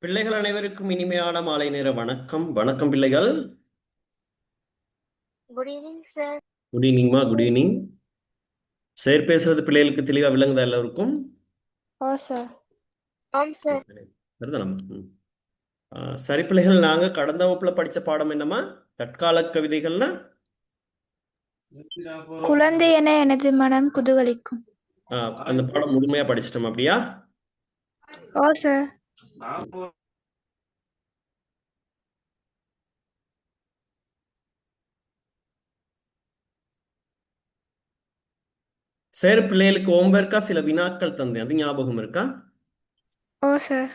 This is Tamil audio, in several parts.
பிள்ளைகள் அனைவருக்கும் இனிமையான மாலை நேர வணக்கம். வணக்கம் பிள்ளைகள். Good evening sir. குட் ஈவினிங்மா. Good evening. சார் பேசுறது பிள்ளைகளுக்கு தெளிவா விளங்குதா எல்லாருக்கும்? ஓ சார். ஆம் சார். சரிதானம்மா? சரி பிள்ளைகள், நாங்க கடந்த வகுப்புல படிச்ச பாடம் என்னம்மா? தற்கால கவிதைகள்னா குழந்தை என எனது மனம் குதூகலிக்கும். அந்த பாடம் முழுமையா படிச்சிட்டோம் அப்படியா? ஓ சார். சரி பிள்ளைகளுக்கு ஹோம்வொர்க்கா சில வினாக்கள் தந்தேன், அது ஞாபகம் இருக்கா? ஓ சார்.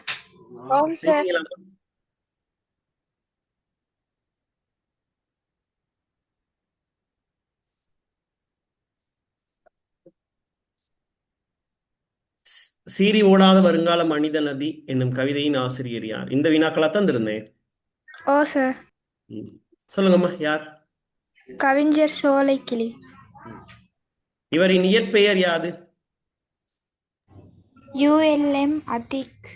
ஆம் சார். செய்வீங்களாம்மா? சீறி ஓடாத வருங்கால மனித நதி என்னும் கவிதையின் ஆசிரியர் யார்? இந்த வினாக்களா தந்திருந்தேன். ஓ சார். சொல்லுங்கம்மா, யார்? கவிஞர் சோலைக்கிளி. இவரின் இயற்பெயர் யாது? ULM அதீக்.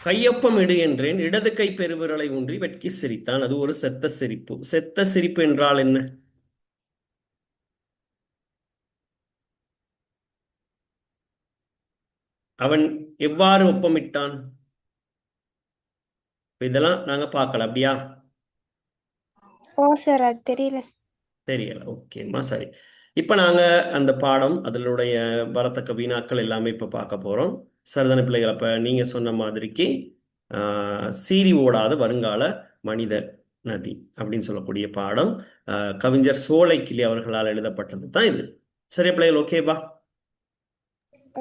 கையொப்பம் இடு என்றேன், இடது கை பெருவிரலை ஊன்றி வெட்கி சிரித்தான், அது ஒரு செத்த சிரிப்பு. செத்த சிரிப்பு என்றால் என்ன? அவன் எவ்வாறு ஒப்பமிட்டான்? இதெல்லாம் நாங்க பார்க்கல அப்படியா? ஓ சார், அது தெரியல. தெரியல. ஓகேம்மா, சரி. இப்ப நாங்க அந்த பாடம் அதனுடைய வரத்தக்க வினாக்கள் எல்லாமே இப்ப பார்க்க போறோம். சரிதான பிள்ளைகள்? அப்ப நீங்க சொன்ன மாதிரிக்கு சீறி ஓடாத வருங்கால மனித நதி அப்படின்னு சொல்லக்கூடிய பாடம் கவிஞர் சோலைக்கிளி அவர்களால் எழுதப்பட்டது தான் இது. சரியா பிள்ளைகள்? ஓகேவா?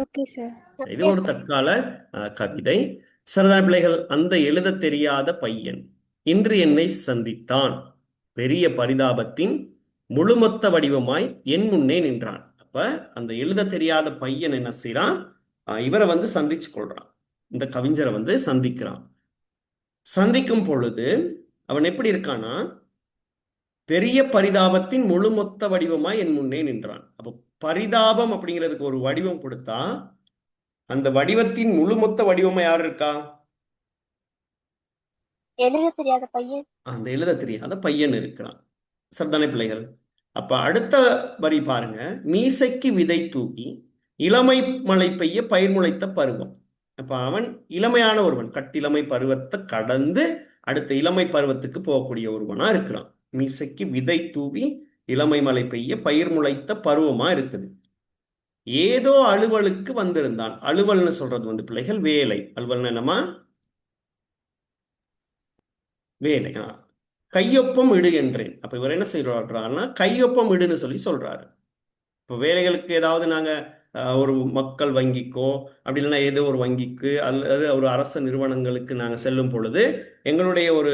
Okay sir. இது ஒரு தற்கால கவிதை. சரிதான பிள்ளைகள்? அந்த எழுத தெரியாத பையன் இன்று என்னை சந்தித்தான், பெரிய பரிதாபத்தின் முழுமொத்த வடிவமாய் என் முன்னே நின்றான். அப்ப அந்த எழுத தெரியாத பையன் என்ன செய்யறான்? இவரை வந்து சந்திச்சு கொள்றான், இந்த கவிஞரை வந்து சந்திக்கிறான். சந்திக்கும் பொழுது அவன் எப்படி இருக்கானா, பெரிய பரிதாபத்தின் முழுமொத்த வடிவமாய் என் முன்னே நின்றான். அப்போ பரிதாபம் அப்படிங்கிறதுக்கு ஒரு வடிவம் கொடுத்தா அந்த வடிவத்தின் முழுமொத்த வடிவமா யார் இருக்கா? எழுத தெரியாத பையன். அந்த எழுத தெரியாத பையன் இருக்கிறான். சரிதானே பிள்ளைகள்? அப்ப அடுத்த வரி பாருங்க. மீசைக்கு விதை தூவி இளமை மழை பெய்ய பயிர் முளைத்த பருவம். அப்ப அவன் இளமையான ஒருவன், கட்டிளமை பருவத்தை கடந்து அடுத்த இளமை பருவத்துக்கு போகக்கூடிய ஒருவனா இருக்கிறான். மீசைக்கு விதை தூவி இளமை மழை பெய்ய பயிர் முளைத்த பருவமா இருக்குது. ஏதோ அலுவலுக்கு வந்திருந்தான். அலுவல்னு சொல்றது வந்து பிள்ளைகள் வேலை. அலுவல்னா என்னமா? வேலை. கையொப்பம் இடு என்றேன். அப்ப இவர் என்ன செய்யறாருன்னா கையொப்பம் இடுன்னு சொல்லி சொல்றாரு. இப்போ வேலைகளுக்கு ஏதாவது நாங்க ஒரு மக்கள் வங்கிக்கோ அப்படி இல்லைன்னா ஏதோ ஒரு வங்கிக்கு அல்லது ஒரு அரசு நிறுவனங்களுக்கு நாங்க செல்லும் பொழுது எங்களுடைய ஒரு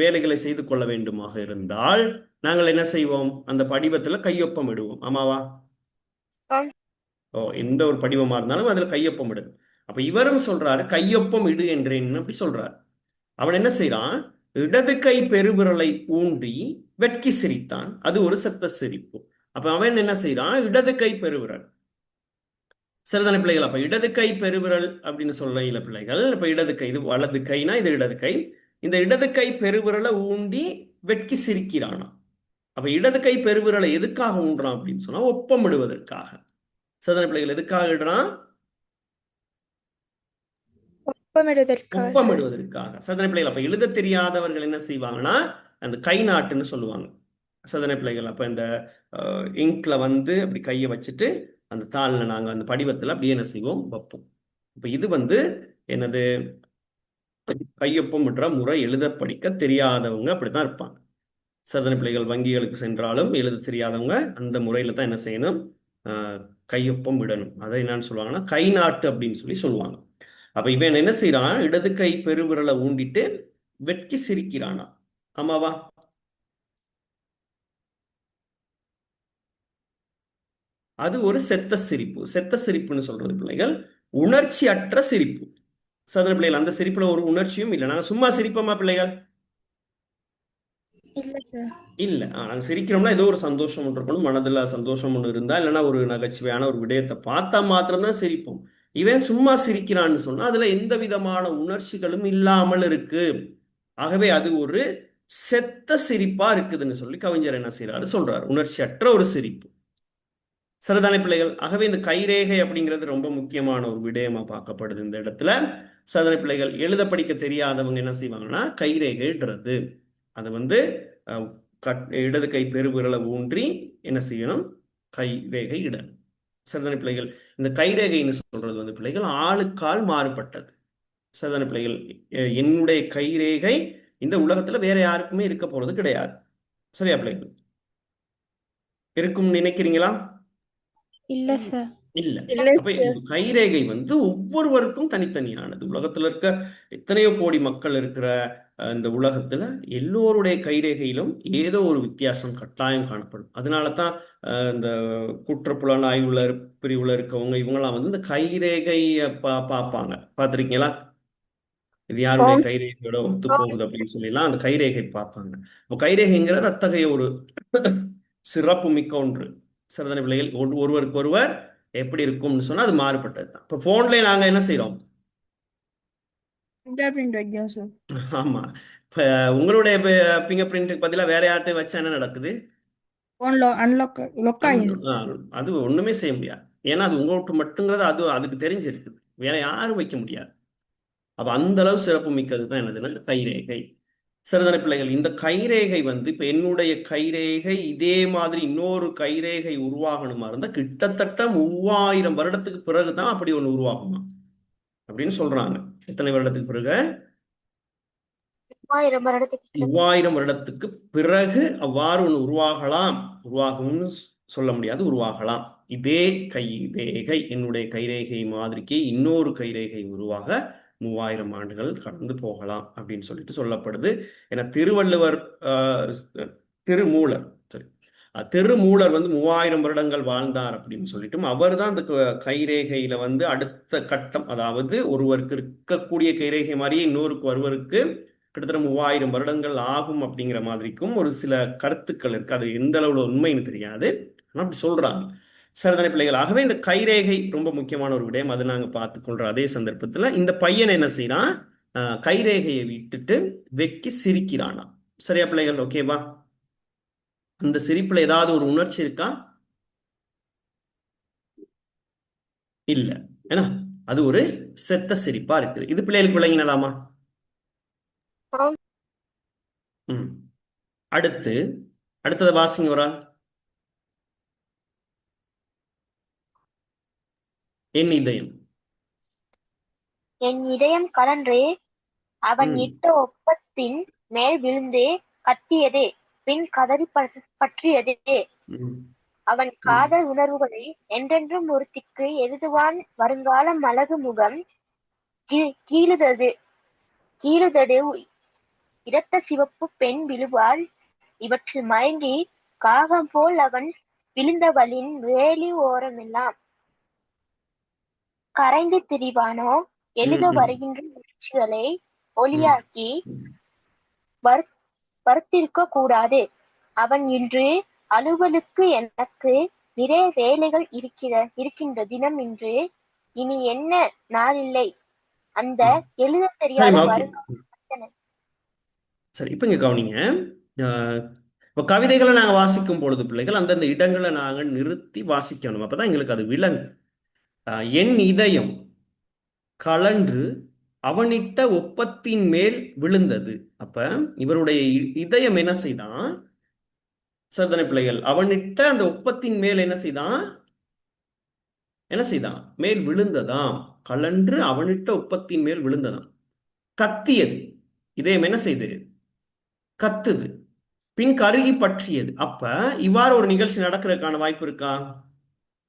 வேலைகளை செய்து கொள்ள வேண்டுமாக இருந்தால் நாங்கள் என்ன செய்வோம்? அந்த படிவத்துல கையொப்பம் இடுவோம். ஆமாவா? ஆம். ஓ, எந்த ஒரு படிவமா இருந்தாலும் அதுல கையொப்பம் இடு. அப்ப இவரும் சொல்றாரு கையொப்பம் இடு என்றேன் அப்படி சொல்றாரு. அவன் என்ன செய்யறான்? இடது கை பெருவிரலை ஊன்றி வெட்கி சிரித்தான். அது ஒரு சத்த சிரிப்பு. அப்ப அவன் என்ன செய்யறான்? இடது கை பெருவிரல். சரிதானே பிள்ளைகள்? அப்ப இடது கை பெருவிரல் அப்படின்னு சொல்ல பிள்ளைகள். இப்ப இடது கை, இது வலது கைனா இது இடது கை. இந்த இடது கை பெருவிரலை ஊண்டி வெட்கி சிரிக்கிறானா. அப்ப இடது கை பெருவிரலை எதுக்காக ஊன்றான் அப்படின்னு சொன்னா ஒப்பமிடுவதற்காக. சரிதானே பிள்ளைகள்? எதுக்காக இடுறான்? ஒப்பமிடுவதற்காக சார். ஒப்பமிடுவதற்காக. சரிதானே பிள்ளைகள்? அப்ப எழுத தெரியாதவர்கள் என்ன செய்வாங்கன்னா அந்த கை நாட்டுன்னு சொல்லுவாங்க. சரிதானே பிள்ளைகள்? அப்ப இந்த இங்க்ல வந்து அப்படி கையை வச்சுட்டு அந்த தாளில் நாங்க அந்த படிவத்தில் அப்படியே என்ன செய்வோம்? வைப்போம். இப்ப இது வந்து என்னது? கையொப்பம் விடுற முறை. எழுத படிக்க தெரியாதவங்க அப்படித்தான் இருப்பாங்க. சரிதானே பிள்ளைகள்? வங்கிகளுக்கு சென்றாலும் எழுத தெரியாதவங்க அந்த முறையில தான் என்ன செய்யணும்? கையொப்பம் விடணும். அதை என்னன்னு சொல்லுவாங்கன்னா கை நாட்டு அப்படின்னு சொல்லி சொல்லுவாங்க. அப்ப இவன் என்ன செய்யறான்? இடது கை பெருவிரலை ஊண்டிட்டு வெட்கி சிரிக்கிறானா. ஆமாவா? அது ஒரு செத்த சிரிப்பு. செத்த சிரிப்புன்னு சொல்றது பிள்ளைகள் உணர்ச்சி அற்ற சிரிப்பு. சதுர பிள்ளைகள் அந்த சிரிப்புல ஒரு உணர்ச்சியும் இல்லை. நாங்க சும்மா சிரிப்போமா பிள்ளைகள்? இல்ல சார். இல்ல. நாங்க சிரிக்கிறோம்னா ஏதோ ஒரு சந்தோஷம் ஒன்று இருக்கணும், மனதுல சந்தோஷம் ஒன்று இருந்தா, இல்லைன்னா ஒரு நகைச்சுவையான ஒரு விடயத்தை பார்த்தா மாத்திரம்தான் சிரிப்போம். இவன் சும்மா சிரிக்கிறான்னு சொன்னா அதுல எந்த விதமான உணர்ச்சிகளும் இல்லாமல் இருக்கு. ஆகவே அது ஒரு செத்த சிரிப்பா இருக்குதுன்னு சொல்லி கவிஞர் என்ன செய்யறாரு? சொல்றாரு உணர்ச்சி அற்ற ஒரு சிரிப்பு. சரிதானே பிள்ளைகள்? ஆகவே இந்த கைரேகை அப்படிங்கிறது ரொம்ப முக்கியமான ஒரு விடயமா பார்க்கப்படுது இந்த இடத்துல. சரிதானே பிள்ளைகள்? எழுத படிக்க தெரியாதவங்க என்ன செய்வாங்கன்னா கைரேகைன்றது அது வந்து இடது கை பெருவிரலை ஊன்றி என்ன செய்யணும்? கை ரேகை இடணும். சரிதானே பிள்ளைகள்? இந்த கைரேகைன்னு சொல்றது வந்து பிள்ளைகள் ஆளுக்கால் மாறுபட்டது. சரிதானே பிள்ளைகள்? என்னுடைய கைரேகை இந்த உலகத்துல வேற யாருக்குமே இருக்க போறது கிடையாது. சரியா பிள்ளைகள்? இருக்கும் நினைக்கிறீங்களா? இல்ல சார். இல்ல. இல்லை அப்ப சார். இந்த கைரேகை வந்து ஒவ்வொருவருக்கும் தனித்தனியானது. உலகத்துல இருக்க எத்தனையோ கோடி மக்கள் இருக்கிற இந்த உலகத்துல எல்லோருடைய கைரேகையிலும் ஏதோ ஒரு வித்தியாசம் கட்டாயம் காணப்படும். அதனால தான் இந்த குற்றப்புலனாய்வுல பிரிவுல இருக்கவங்க இவங்கெல்லாம் வந்து இந்த கைரேகையை பார்ப்பாங்க. பார்த்திருக்கீங்களா? இது யாருடைய ஆம். கைரேகையோட ஒத்து போகுது அப்படின்னு சொல்லிலாம் அந்த கைரேகை பார்ப்பாங்க. இப்போ கைரேகைங்கிறது அத்தகைய ஒரு சிறப்பு மிக்க ஒன்று. சரிதானே பிள்ளைகள்? ஒருவருக்கு ஒருவர் எப்படி இருக்கும்னு சொன்னா அது மாறுபட்டது தான். இப்போ போன்ல நாங்க என்ன செய்யறோம்? ஃபிங்கர் பிரிண்ட் வைக்கிறோம் சார். ஆமா. இப்ப உங்களுடைய பிங்கர் பிரிண்ட்டுக்கு பதிலா வேற யார்கிட்ட வச்சா என்ன நடக்குது? ஃபோன்ல அன்லாக் லொக் ஆகிடுது. அது ஒண்ணுமே செய்ய முடியாது. ஏன்னா அது உங்களுக்கு மட்டுங்கிறது அது அதுக்கு தெரிஞ்சிருக்குது. வேற யாரும் வைக்க முடியாது. அப்ப அந்த அளவு சிறப்பு மிக்கது தான் என்னதுன்னா கைரேகை. சரிதானே பிள்ளைகள்? இந்த கைரேகை வந்து இப்ப என்னுடைய கைரேகை இதே மாதிரி இன்னொரு கைரேகை உருவாகணுமா இருந்தா கிட்டத்தட்ட 3000 வருடத்துக்கு பிறகுதான் அப்படி ஒண்ணு உருவாகுமா அப்படின்னு சொல்றாங்க. எத்தனை வருடத்துக்கு பிறகு? 3000 வருடத்துக்கு பிறகு. 3000 வருடத்துக்கு பிறகு அவ்வாறு ஒன்று உருவாகலாம். உருவாகும்னு சொல்ல முடியாது, உருவாகலாம். இதே கைரேகை என்னுடைய கைரேகை மாதிரிக்கு இன்னொரு கைரேகை உருவாக 3000 ஆண்டுகள் கடந்து போகலாம் அப்படின்னு சொல்லிட்டு சொல்லப்படுது. ஏன்னா திருவள்ளுவர் திருமூலர் சரி திருமூலர் வந்து 3000 வருடங்கள் வாழ்ந்தார் அப்படின்னு சொல்லிட்டு அவர் தான் அந்த கைரேகையில வந்து அடுத்த கட்டம், அதாவது ஒருவருக்கு இருக்கக்கூடிய கைரேகை மாதிரியே இன்னொருக்கு ஒருவருக்கு கிட்டத்தட்ட 3000 வருடங்கள் ஆகும் அப்படிங்கிற மாதிரிக்கும் ஒரு சில கருத்துக்கள் இருக்கு. அது எந்த அளவுல உண்மைன்னு தெரியாது, ஆனா அப்படி சொல்றாங்க. சரிதானே பிள்ளைகள்? ஆகவே இந்த கைரேகை ரொம்ப முக்கியமான ஒரு விடயம். அது நாங்க பார்த்துக்கொள்ற அதே சந்தர்ப்பத்துல இந்த பையன் என்ன செய்யறான்? கைரேகையை விட்டுட்டு வெக்கி சிரிக்கிறானா. சரியா பிள்ளைகள்? ஓகேவா? அந்த சிரிப்புல ஏதாவது ஒரு உணர்ச்சி இருக்கா? இல்ல. ஏன்னா அது ஒரு செத்த சிரிப்பா இருக்குது. இது பிள்ளைகளுக்கு விளங்கினதாமா? ஆம். ம். அடுத்தது வாசிங்க ஒரு ஆள். என் இதயம். என் இதயம் கலன்று அவன் ம். இட்ட ஒப்பத்தின் மேல் விழுந்து கத்தியதே, பின் கதறி பற்றியதே. ம். அவன் ம். காதல் உணர்வுகளை என்றென்றும் ஒருத்திக்கு எழுதுவான். வருங்காலம் அழகு முகம் கீழுதடு இரத்த சிவப்பு பெண் விழுவாள். இவற்றில் மயங்கி காகம் போல் அவன் விழுந்தவளின் வேலி ஓரமெல்லாம் கரைந்து திரிவானோ. எழுத ம். வருகின்ற உணர்ச்சிகளை ம். ஒளியாக்கி ம். வருத்திருக்க கூடாது. அவன் இன்று அலுவலுக்கு எனக்கு நிறைய வேலைகள் இருக்கின்ற தினம் இன்று. இனி என்ன நாளில்லை. அந்த ம். எழுத தெரியாத சரிம்மா, ஓகே. வருங்கால சரி, இப்போ இங்க கவனிங்க. அஹ், இப்போ கவிதைகளை நாங்கள் வாசிக்கும் பொழுது பிள்ளைகள் அந்தந்த இடங்களை நாங்கள் நிறுத்தி வாசிக்கணும். அப்பதான் எங்களுக்கு அது விளங்கும். என் இதயம் கழன்று அவனிட்ட ஒப்பத்தின் மேல் விழுந்தது. அப்ப இவருடைய இதயம் என்ன செய்தான்? சரிதானே பிள்ளைகள்? அவனிட்ட அந்த ஒப்பத்தின் மேல் என்ன செய்தான்? மேல் விழுந்ததாம். கழன்று அவனிட்ட ஒப்பத்தின் மேல் விழுந்ததாம். கத்தியது. இதயம் என்ன செய்து? கத்துது. பின் கருகி பற்றியது. அப்ப இவ்வாறு ஒரு நிகழ்ச்சி நடக்கிறதுக்கான வாய்ப்பு இருக்கா?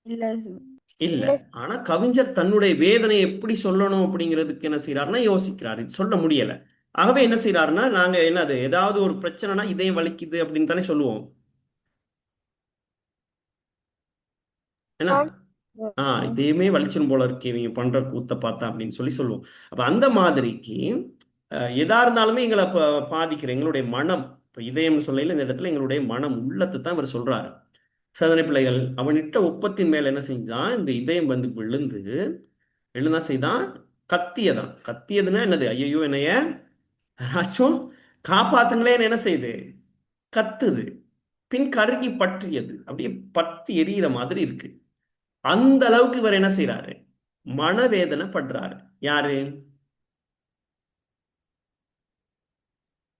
இல்ல இல்ல. இல்ல. ஆனா கவிஞர் தன்னுடைய வேதனை எப்படி சொல்லணும் அப்படிங்கிறதுக்கு என்ன செய்யறாருன்னா யோசிக்கிறாரு. இது சொல்ல முடியல. ஆகவே என்ன செய்யறாருன்னா, நாங்க என்னது ஏதாவது ஒரு பிரச்சனைனா இதயம் வலிக்குது அப்படின்னு தானே சொல்லுவோம். என்ன? ஆம். இதயமே வலிச்சிரும் போல இருக்கு இவங்க பண்ற கூத்த பார்த்தா அப்படின்னு சொல்லுவோம். அப்ப அந்த மாதிரிக்கு எதா இருந்தாலுமே எங்களை பாதிக்கிற எங்களுடைய மனம். இப்ப இதயம்னு சொல்லையில இந்த இடத்துல எங்களுடைய மனம் உள்ளத்தை தான் இவர் சொல்றாரு. சதனை பிள்ளைகள் அவனிட்ட ஒப்பத்தின் மேல என்ன செஞ்சான்? இந்த இதயம் வந்து விழுந்து விழுந்தா செய்தான் கத்தியதான். கத்தியதுன்னா என்னது? ஐயோ என்னைய யாராச்சும் காப்பாத்துங்களேன்னு என்ன செய்யுது? கத்துது. பின் கருகி பற்றியது. அப்படியே பத்தி எரியிற மாதிரி இருக்கு. அந்த அளவுக்கு இவர் என்ன செய்யறாரு? மனவேதனை படுறாரு. யாரு?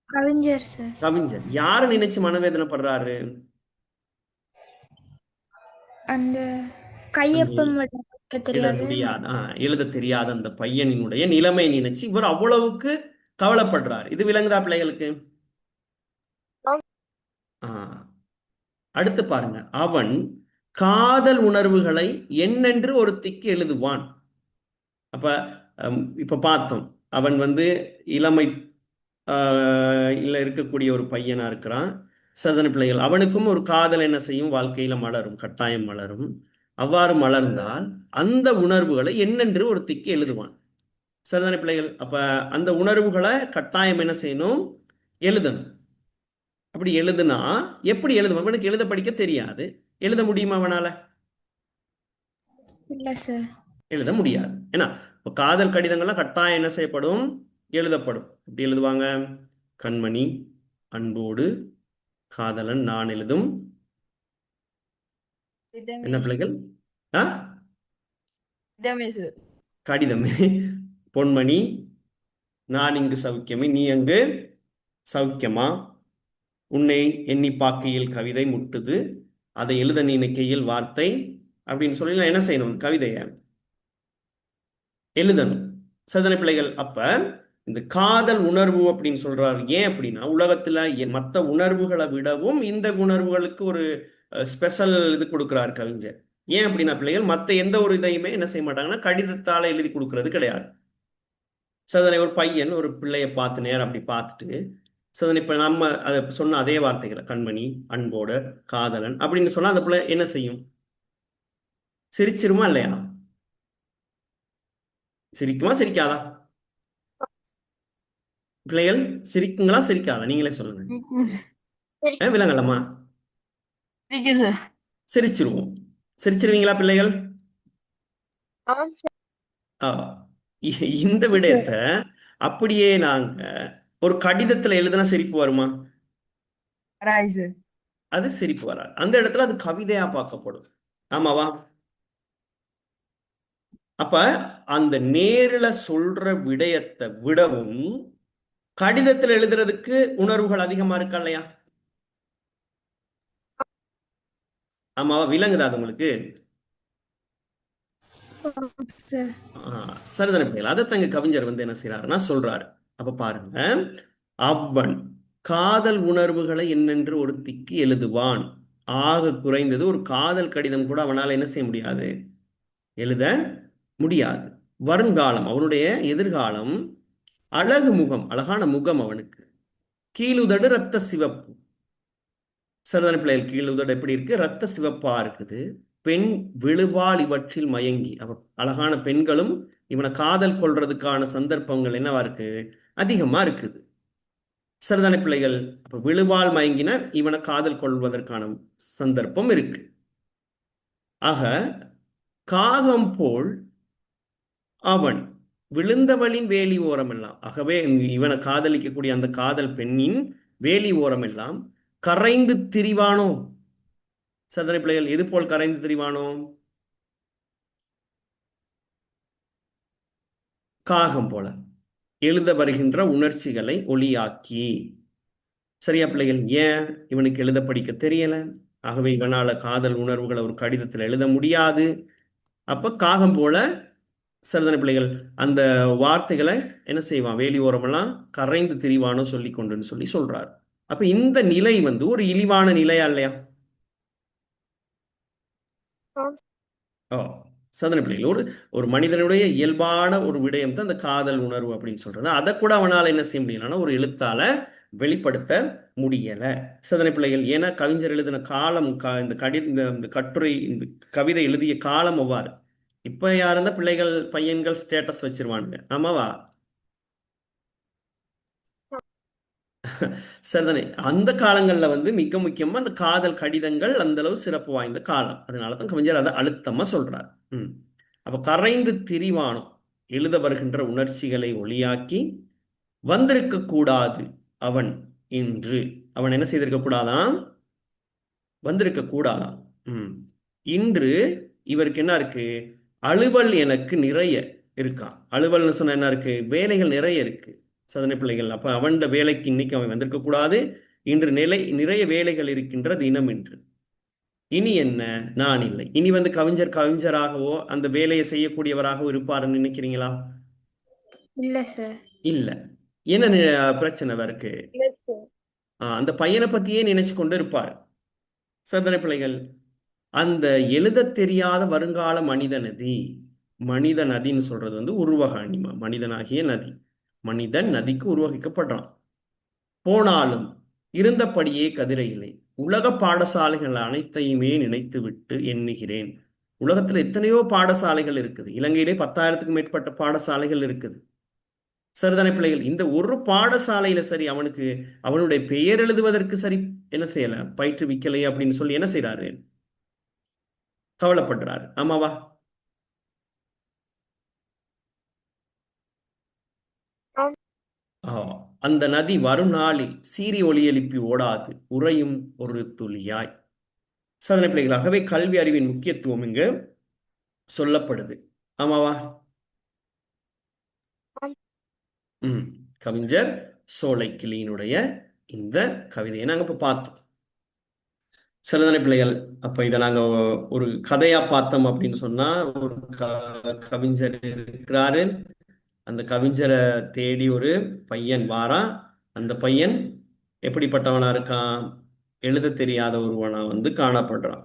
கவிஞர் சார். கவிஞர். யாரை நினைச்சு மனவேதனை படுறாரு? அந்த அந்த கையொப்பம் வைக்க எழுத தெரியாது. முடியாத எழுத தெரியாத அந்த பையனினுடைய நிலைமை நினைச்சு இவர் அவ்வளவுக்கு கவலைப்படுறார். இது விளங்குதா பிள்ளைகளுக்கு? ஆம். ஆ, அடுத்து பாருங்க. அவன் காதல் உணர்வுகளை என்னென்று ஒருத்திக்கு எழுதுவான். அப்ப இப்ப பார்த்தோம். அவன் வந்து இளமை இல்ல இருக்கக்கூடிய ஒரு பையனா இருக்கிறான். சதன பிள்ளைகள். அவனுக்கும் ஒரு காதல் என்ன செய்யும்? வாழ்க்கையில மலரும், கட்டாயம் மலரும். அவ்வாறு மலர்ந்தால் அந்த உணர்வுகளை என்னென்று ஒருத்திக்கு எழுதுவான். சரிதானே பிள்ளைகள்? அப்ப அந்த உணர்வுகளை கட்டாயம் என்ன செய்யணும்? எழுதணும். அப்படி எழுதுனா எப்படி எழுதுவான்? அவனுக்கு எழுத படிக்க தெரியாது. எழுத முடியுமா அவனால? இல்ல சார். எழுத முடியாது. ஏன்னா இப்ப காதல் கடிதங்கள்லாம் கட்டாயம் என்ன செய்யப்படும்? எழுதப்படும். எப்படி எழுதுவாங்க? கண்மணி, அன்போடு, காதலன், நான் எழுதும் என்ன பிள்ளைகள்? ஆ கடிதமே. பொன்மணி, நான் இங்கு சௌக்கியமே, நீ அங்கு சௌக்கியமா? உன்னை எண்ணி பார்க்கையில் கவிதை முட்டுது, அதை எழுத நினைக்கையில் வார்த்தை அப்படின்னு சொல்லி நான் என்ன செய்யணும்? கவிதையை எழுதணும். சதன பிள்ளைகள். அப்ப இந்த காதல் உணர்வு அப்படின்னு சொல்றாரு. ஏன் அப்படின்னா உலகத்துல மற்ற உணர்வுகளை விடவும் இந்த உணர்வுகளுக்கு ஒரு ஸ்பெஷல் இது கொடுக்கிறார் கவிஞர். ஏன் அப்படின்னா பிள்ளைகள் மற்ற எந்த ஒரு இதையுமே என்ன செய்ய மாட்டாங்கன்னா கடிதத்தால எழுதி கொடுக்கறது கிடையாது. சதனை ஒரு பையன் ஒரு பிள்ளைய பார்த்து நேரம் அப்படி பார்த்துட்டு சதனை இப்ப நம்ம அதை சொன்ன அதே வார்த்தைகளை கண்மணி, அன்போட, காதலன் அப்படின்னு சொன்னா அந்த பிள்ளை என்ன செய்யும்? சிரிச்சிருமா இல்லையா? சிரிக்குமா சிரிக்காதா? பிள்ளைகள் சிரிக்குங்களா சிரிக்காதா? நீங்களே சொல்லுங்க. சரி. விலங்கல்லம்மா சிரிச்சிருவோம். சிரிச்சிருவீங்களா பிள்ளைகள்? ஆம் சார். ஆ, இந்த விடயத்தை அப்படியே நாங்க ஒரு கடிதத்துல எழுதுனா சிரிப்பு வருமா? வராது சார். அது சிரிப்பு வராது. அந்த இடத்துல அது கவிதையா பார்க்கப்படும். ஆமாவா? அப்ப அந்த நேரில சொல்ற விடயத்தை விடவும் கடிதத்துல எழுதுறதுக்கு உணர்வுகள் அதிகமா இருக்கா இல்லையா? ஆமாவா? விளங்குதா அது உங்களுக்கு? சார். சரிதானே பிள்ளைகள்? அதை தங்க கவிஞர் வந்து என்ன செய்யறாருன்னா சொல்றாரு. அப்ப பாருங்க, அவன் காதல் உணர்வுகளை என்னென்று ஒருத்திக்கு எழுதுவான். ஆக குறைந்தது ஒரு காதல் கடிதம் கூட அவனால என்ன செய்ய முடியாது, எழுத முடியாது. வருங்காலம், அவனுடைய எதிர்காலம், அழகு முகம், அழகான முகம் அவனுக்கு, கீழுதடு ரத்த சிவப்பு. சரிதான பிள்ளைகள்? கீழுதடு எப்படி இருக்கு? ரத்த சிவப்பா இருக்குது. பெண் விழுவாள் இவற்றில் மயங்கி, அவ அழகான பெண்களும் இவனை காதல் கொள்றதுக்கான சந்தர்ப்பங்கள் என்னவா இருக்கு? அதிகமா இருக்குது. சரிதானே பிள்ளைகள்? அப்ப விழுவாள் மயங்கின இவனை காதல் கொள்வதற்கான சந்தர்ப்பம் இருக்கு. ஆக காகம் போல் அவன் விழுந்தவளின் வேலி ஓரம் எல்லாம், ஆகவே இவனை காதலிக்கக்கூடிய அந்த காதல் பெண்ணின் வேலி ஓரம் எல்லாம் கரைந்து திரிவானோ. சரிதானே பிள்ளைகள்? எது போல் கரைந்து திரிவானோ? காகம் போல எழுத வருகின்ற உணர்ச்சிகளை ஒளியாக்கி. சரியா பிள்ளைகள்? ஏன்? இவனுக்கு எழுத படிக்க தெரியல, ஆகவே இவனால காதல் உணர்வுகளை ஒரு கடிதத்தில் எழுத முடியாது. அப்ப காகம் போல, சரிதான பிள்ளைகள், அந்த வார்த்தைகளை என்ன செய்வான்? வேலி ஓரமெல்லாம் கரைந்து திரிவானோ சொல்லி கொண்டுன்னு சொல்லி சொல்றாரு. அப்ப இந்த நிலை வந்து ஒரு இழிவான நிலையா இல்லையா? ஆம். ஓ, சரிதான பிள்ளைகள்? ஒரு ஒரு மனிதனுடைய இயல்பான ஒரு விடயம் தான் அந்த காதல் உணர்வு அப்படின்னு சொல்றது. அதை கூட அவனால என்ன செய்ய முடியலன்னா ஒரு எழுத்தால வெளிப்படுத்த முடியல. சரிதான பிள்ளைகள்? ஏன்னா கவிஞர் எழுதின காலம், இந்த கட்டுரை, இந்த கவிதை எழுதிய காலம் அவ்வாறு. இப்ப யாருந்தா பிள்ளைகள் பையன்கள் ஸ்டேட்டஸ் வச்சிருவானுங்க. ஆமாவா? சரிதானே? அந்த காலங்கள்ல வந்து மிக முக்கியமா அந்த காதல் கடிதங்கள் அந்த அளவு சிறப்பு வாய்ந்த காலம். அதனாலதான் கவிஞர் அதை அழுத்தமா சொல்றார். அப்ப கரைந்து திரிவானோ, எழுத வருகின்ற உணர்ச்சிகளை ஒளியாக்கி, வந்திருக்க கூடாது அவன் இன்று. அவன் என்ன செய்திருக்க கூடாதாம்? வந்திருக்க கூடாதாம். இன்று இவருக்கு என்ன இருக்கு? அலுவல் எனக்கு நிறைய இருக்கான். அலுவல்னு சொன்ன என்ன இருக்கு? வேலைகள் நிறைய இருக்கு. சதனை பிள்ளைகள், அப்ப அவன் வேலைக்கு இன்னைக்கு அவன் வந்திருக்க கூடாது. இன்று நிறைய வேலைகள் இருக்கின்ற தினம் இன்று. இனி என்ன? நான் இல்லை. இனி வந்து கவிஞர் கவிஞராகவோ அந்த வேலையை செய்யக்கூடியவராகவோ இருப்பாருன்னு நினைக்கிறீங்களா? இல்ல சார். இல்ல. என்ன பிரச்சனை இருக்கு? இல்ல சார். அந்த பையனை பத்தியே நினைச்சு கொண்டு இருப்பார். சரிதானே பிள்ளைகள்? அந்த எழுத தெரியாத வருங்கால மனித நதி, மனித நதின்னு சொல்றது வந்து உருவக அணிமா, மனிதனாகிய நதி. மனிதன் நதிக்கு உருவகிக்கப்படுறான். போனாலும் இருந்தபடியே கதிரையிலே உலக பாடசாலைகள் அனைத்தையுமே நினைத்து விட்டு எண்ணுகிறேன். உலகத்துல எத்தனையோ பாடசாலைகள் இருக்குது. இலங்கையிலே 10,000க்கும் மேற்பட்ட பாடசாலைகள் இருக்குது. சரிதானே பிள்ளைகள்? இந்த ஒரு பாடசாலையில சரி அவனுக்கு அவனுடைய பெயர் எழுதுவதற்கு சரி என்ன செய்யல, பயிற்றுவிக்கலையே அப்படின்னு சொல்லி என்ன செய்யறாரு? கவலைப்படுறாரு. ஆமாவா? ஆம். அந்த நதி வரும் நாளில் சீறி ஒலி எழுப்பி ஓடாது, உறையும் ஒரு துளியாய். சாதனை பிள்ளைகளாகவே கல்வி அறிவின் முக்கியத்துவம் இங்கு சொல்லப்படுது. ஆமாவா? ஆம். கவிஞர் சோலைக்கிளியினுடைய இந்த கவிதையை நாங்க இப்ப பார்த்தோம். சிலதானே பிள்ளைகள்? அப்ப இதை நாங்க ஒரு கதையா பார்த்தோம் அப்படின்னு சொன்னா, ஒரு கவிஞர் இருக்கிறாரு, அந்த கவிஞரை தேடி ஒரு பையன் வாரான். அந்த பையன் எப்படிப்பட்டவனா இருக்கான்? எழுத தெரியாத ஒருவனா வந்து காணப்படுறான்.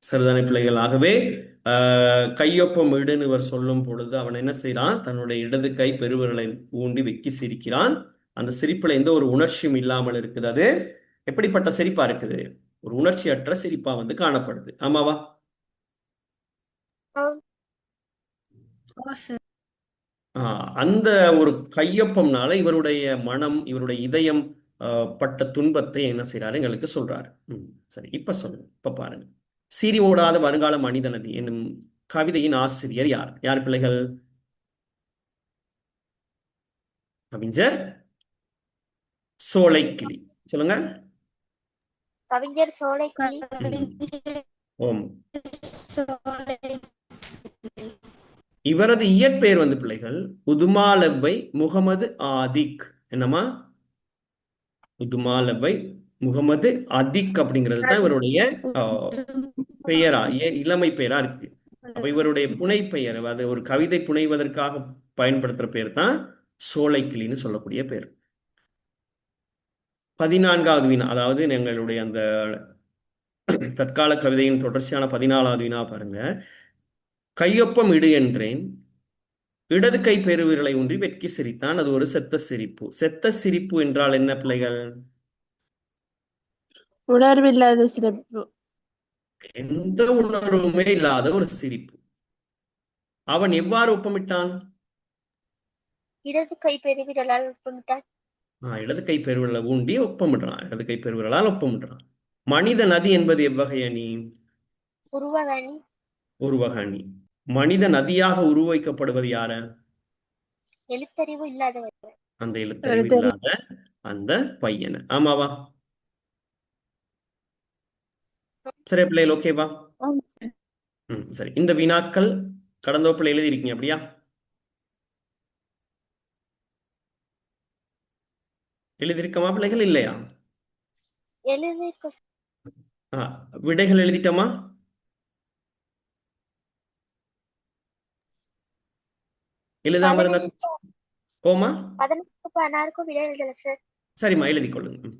சரிதானே பிள்ளைகள்? ஆகவே கையொப்பம் இடுன்னு இவர் சொல்லும் பொழுது அவன் என்ன செய்யறான்? தன்னுடைய இடது கை பெருவிரலை ஊண்டி வெக்கி சிரிக்கிறான். அந்த சிரிப்புல எந்த ஒரு உணர்ச்சியும் இல்லாமல் இருக்குது. அது எப்படிப்பட்ட சிரிப்பா இருக்குது? ஒரு உணர்ச்சியற்ற சிரிப்பா வந்து காணப்படுது. ஆமாவா? ஆம். சார். அந்த ஒரு கையொப்பம்னால இவருடைய மனம், இவருடைய இதயம் பட்ட துன்பத்தை என்ன செய்யறாரு? எங்களுக்கு சொல்றாரு. சரி, இப்ப சொல்லுங்க, இப்ப பாருங்க. சீறி ஓடாத வருங்கால மனித நதி என்னும் கவிதையின் ஆசிரியர் யார்? யார் பிள்ளைகள்? கவிஞர் சோலைக்கிளி. சொல்லுங்க. கவிஞர் சோலைக்கிளி. ஓம். இவரது இயற்பெயர் பிள்ளைகள் உதுமாலவை முகமது ஆதிக். என்னமா? உதுமாலவை முகமது அதிக் அப்படிங்கிறது தான் இவருடைய பெயரா, இளமை பெயரா இருக்கு. அப்ப இவருடைய புனை பெயர், அது ஒரு கவிதை புனைவதற்காக பயன்படுத்துற பேர் தான் சோலைக்கிளின்னு சொல்லக்கூடிய பேர். 14வது வினா, அதாவது எங்களுடைய அந்த தற்கால கவிதையின் தொடர்ச்சியான 14வது வினா பாருங்க. கையொப்பம் இடு என்றேன், இடது கை பெருவிரலை ஊன்றி வெட்கி சிரித்தான், அது ஒரு செத்த சிரிப்பு. செத்த சிரிப்பு என்றால் என்ன பிள்ளைகள்? உணர்வில்லாத சிறப்பு. எந்த உணர்வுமே இல்லாத ஒரு சிரிப்பு. அவன் எவ்வாறு ஒப்பமிட்டான்? இடது கை பெருவிரலால் ஒப்பமிட்டான். இடது கை பெருவிரலை ஊண்டி ஒப்பமிடுறான். இடது கை பெருவிரலால் ஒப்பமிடுறான். மனித நதி என்பது எவ்வகை அணி? உருவக அணி. உருவக அணி. மனித நதியாக உருவாக்கப்படுவது யார? எழுத்தறிவு இல்லாதவர். அந்த எழுத்தறிவு இல்லாத அந்த பையன். ஆமாவா? சரி பிள்ளைகள், ஓகேவா? சரி. இந்த வினாக்கள் கடந்த வகுப்புல எழுதியிருக்கீங்க அப்படியா? எழுதியிருக்கமா பிள்ளைகள், இல்லையா? விடைகள் எழுதிட்டோமா? எழுதாம இருந்தா ஓமா? 16க்கும் விடை எழுதல சார். சரிம்மா, எழுதி கொள்ளுங்க.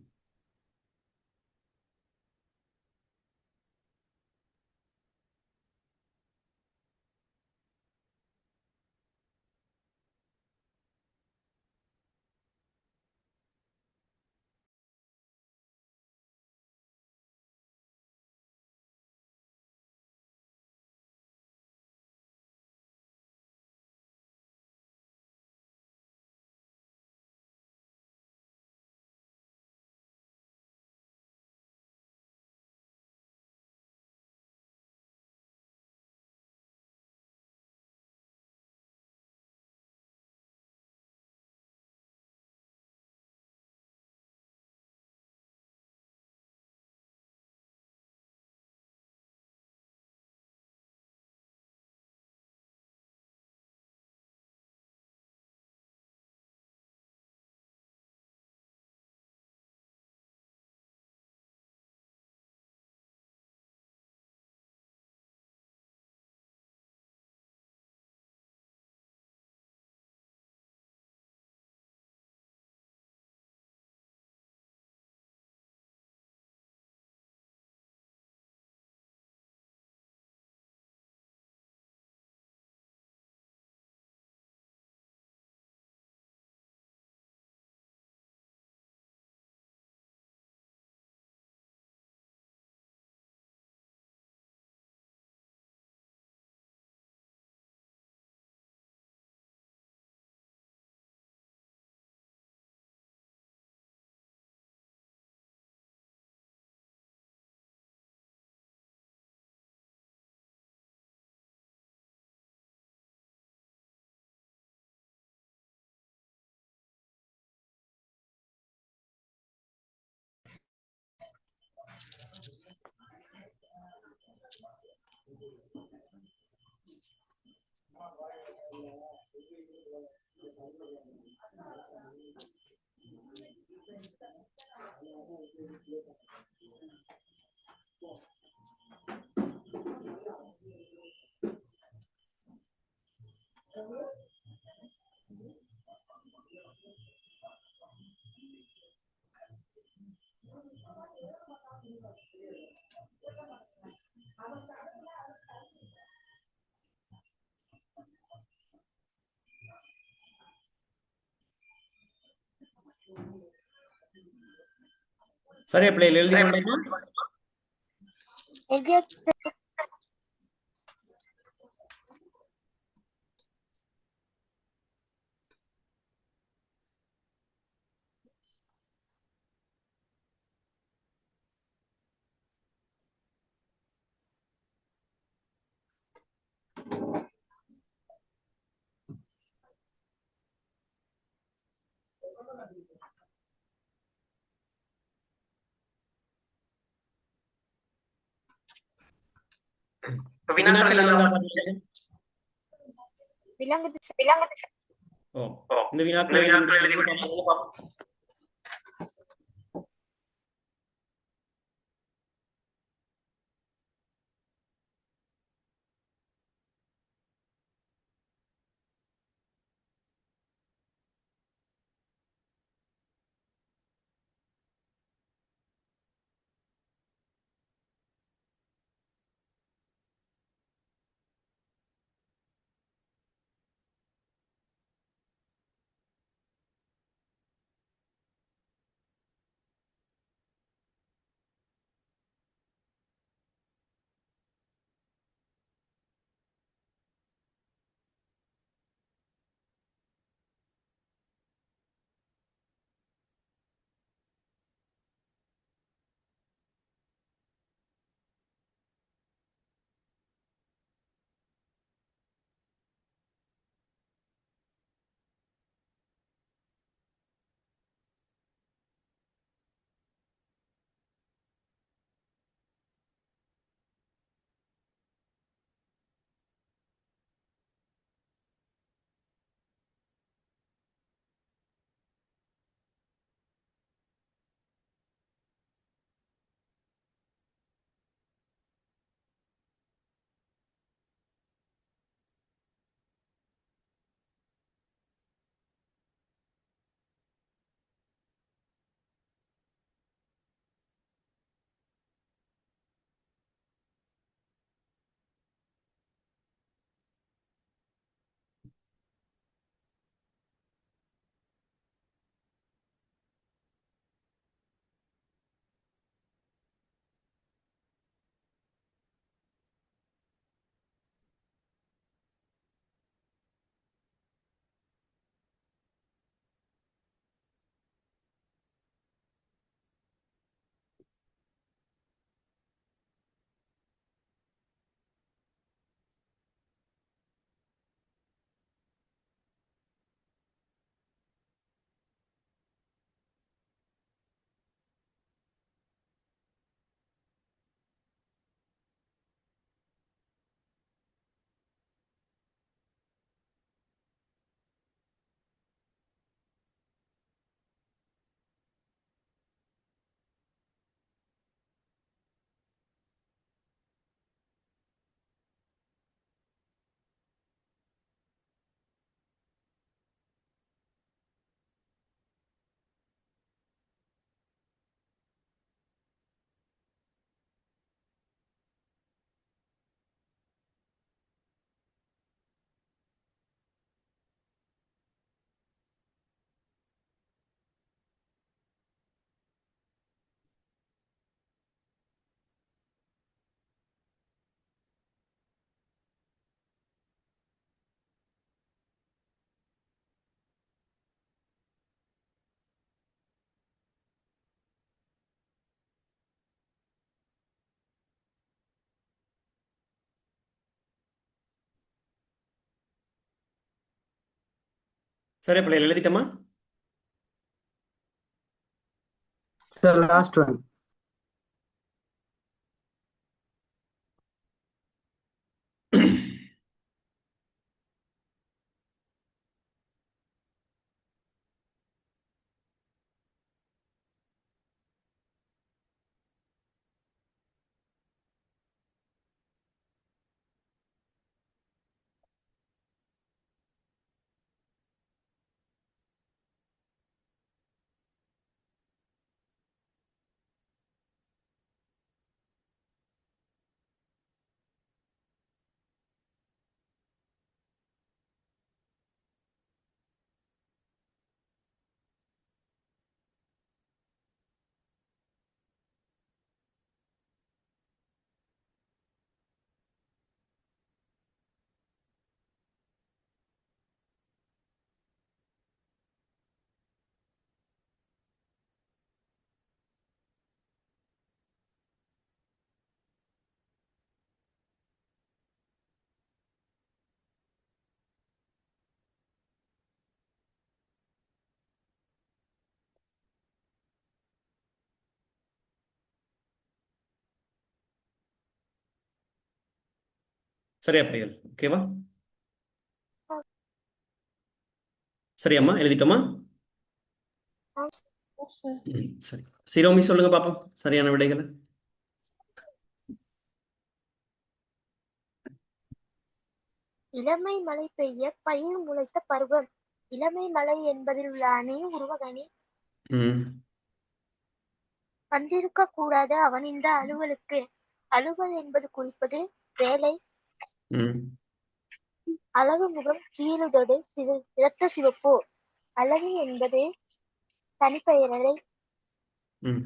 சரியா பிள்ளைகள், எழுதி கொண்டோமா? இப்ப வினாக்கள் இருந்தா பாத்தீங்க. விலங்குது சார். ஓ, இந்த வினாக்கள் எழுதி முடிச்சீங்க. சரி பிள்ளைகள் எழுதிட்டோமா? Sir, last one. சரியா பிள்ளைகள்? ஓகேவா? சரியாம்மா, எழுதிட்டோமா? ஆம் சார். சார் சரி. சிரோமி சொல்லுங்க பாப்போம் சரியான விடைகளை. இளமை மழை பெய்ய பயிர் முளைத்த பருவம். இளமை மழை என்பதில் உள்ள அணி உருவகணி. ம் வந்திருக்க கூடாது அவன் இந்த அலுவலுக்கு. அலுவல் என்பது குறிப்பது வேலை. ம் அழகு முகம் கீழுதொடு இரத்த சிவப்பு. அழகு என்பது தனிப்பெயரடை. ம்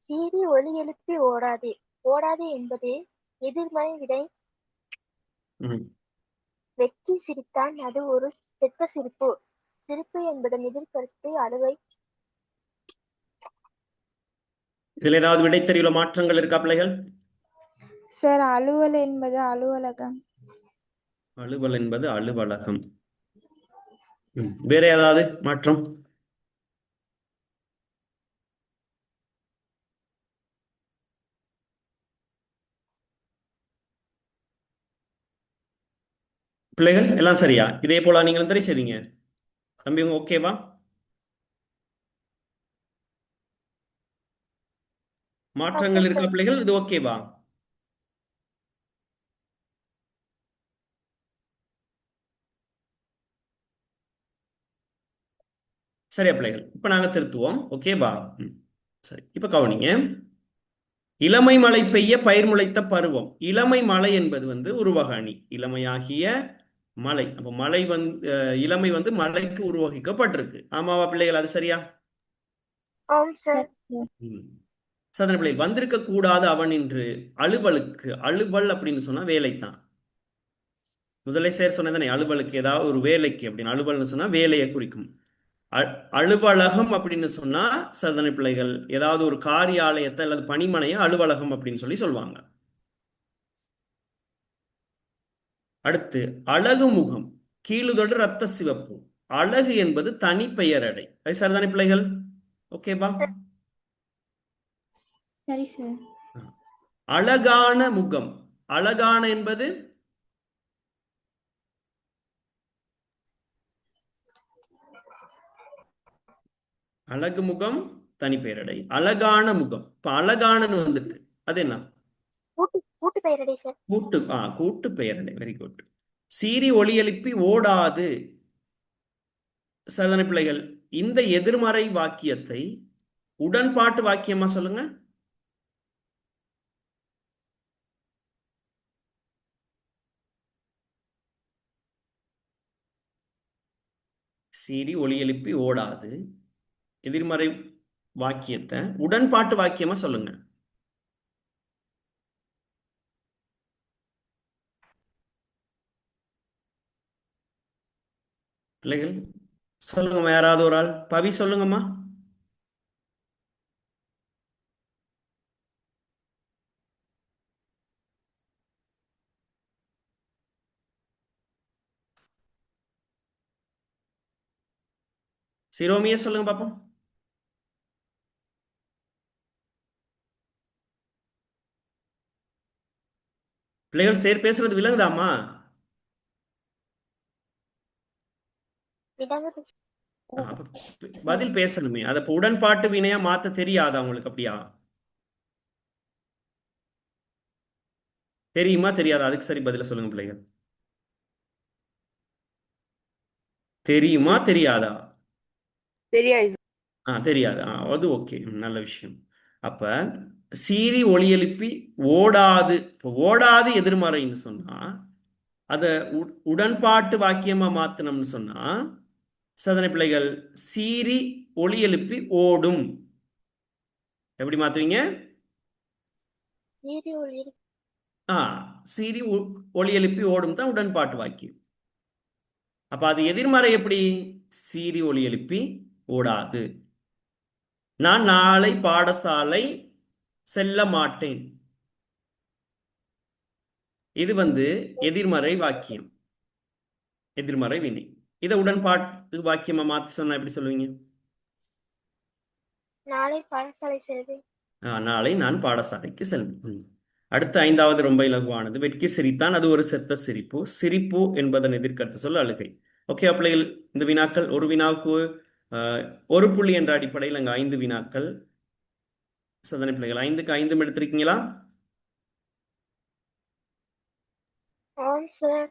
சீறி ஒலி எழுப்பி ஓடாது. ஓடாது என்பது எதிர்மறை விடை. ம் வெட்கி சிரித்தான் அது ஒரு செத்த சிரிப்பு. சிரிப்பு என்பதன் எதிர்கருத்து அழுகை. இதுல ஏதாவது விடை தெரியல மாற்றங்கள் இருக்கா பிள்ளைகள்? சார் அலுவல் என்பது அலுவலகம். அலுவல் என்பது அலுவலகம். வேற ஏதாவது மாற்றம்? பிள்ளைகள் எல்லாம் சரியா? இதே போல நீங்களும் சரி செய்றீங்க. தம்பி உங்க ஓகேவா? மாற்றங்கள் ஓகே இருக்கா சார். பிள்ளைகள்? இது ஓகேவா? சரியா பிள்ளைகள்? இப்ப நாங்க திருத்துவோம். ஓகேவா? சரி. இப்ப கவனிங்க. இளமை மழை பெய்ய பயிர் முளைத்த பருவம். இளமை மழை என்பது வந்து உருவக அணி. இளமையாகிய மழை. அப்ப மழை இளமை மழைக்கு உருவகிக்கப்பட்டிருக்கு. ஆமாவா பிள்ளைகள்? அது சரியா? ஆம் சார். சாதனை பிள்ளை வந்திருக்க கூடாது அவன் என்று அலுவலுக்கு. அலுவல் அப்படின்னு சொன்னா வேலைத்தான். முதலே சேர் சொன்னதானே அலுவலுக்கு ஏதாவது ஒரு வேலைக்கு அப்படின்னு. அலுவல்னு சொன்னா வேலையை குறிக்கும். அலுவலகம் அப்படின்னு சொன்னா சாதனை பிள்ளைகள் ஏதாவது ஒரு காரியாலயத்தை அல்லது பணிமனையை அலுவலகம் அப்படின்னு சொல்லி சொல்லுவாங்க. அடுத்து அழகு முகம் கீழுதொடு ரத்த சிவப்பு. அழகு என்பது தனி பெயரடை. அது சரிதானே பிள்ளைகள்? ஓகேவா? சரி சார். அழகான முகம். அழகான என்பது அழகு முகம் தனி பெயரடை. அழகான முகம். இப்ப அழகானன்னு வந்துட்டு அது என்ன? கூட்டு பெயரடை சார். கூட்டு பெயரடை. Very good. சீறி ஒலி எழுப்பி ஓடாது. சாதனை பிள்ளைகள் இந்த எதிர்மறை வாக்கியத்தை உடன்பாட்டு வாக்கியமா சொல்லுங்க. சீறி ஒலி எழுப்பி ஓடாது எதிர்மறை வாக்கியத்தை உடன்பாட்டு வாக்கியமா சொல்லுங்க. பிள்ளைகள் சொல்லுங்கம்மா. யாராவது ஒரு ஆள் பவி சொல்லுங்கம்மா. சிரோமிய சொல்லுங்க பாப்போம். பிள்ளைகள் சேர் பேசுறது விளங்குதாமா? விலங்குது. பதில் பேசணுமே. அதை உடன்பாட்டு வினையா மாத்த தெரியாதா உங்களுக்கு? அப்படியா? தெரியுமா தெரியாதா? அதுக்கு சரி பதில சொல்லுங்க பிள்ளைகள். தெரியுமா தெரியாதா? தெரியாது. தெரியாது. அது ஓகே. நல்ல விஷயம். அப்ப சீறி ஒலி எழுப்பி ஓடாது. ஓடாது எதிர்மறைன்னு சொன்னா அதை உடன்பாட்டு வாக்கியமா மாத்தணும்னு சொன்னா சாதனை பிள்ளைகள் சீறி ஒலி எழுப்பி ஓடும். எப்படி மாத்துவீங்க? சீறி ஒலி சீறி ஒலி எழுப்பி ஓடும் தான் உடன்பாட்டு வாக்கியம். அப்ப அது எதிர்மறை எப்படி? சீறி ஒலி எழுப்பி ஓடாது. நான் நாளை பாடசாலை செல்ல மாட்டேன். இது எதிர்மறை வாக்கியம். எதிர்மறை வினை. இதை உடன்பாட்டு வாக்கியமா மாத்தி சொன்னா எப்படி சொல்லுவீங்க? நாளை பாடசாலை செல்வேன். நாளை நான் பாடசாலைக்கு செல்வேன். அடுத்து ஐந்தாவது ரொம்ப இலகுவானது. வெட்கி சிரித்தான், அது ஒரு செத்த சிரிப்பு. சிரிப்பு என்பதன் எதிர்க்கருத்து சொல் அழுகை. ஓகே பிள்ளைகள், இந்த வினாக்கள் ஒரு வினாவுக்கு ஒரு புள்ளி என்ற அடிப்படையில் அங்கே 5 வினாக்கள். சோதனை பிள்ளைகள் 5க்கு 5 எடுத்திருக்கீங்களா? ஆம் சார்.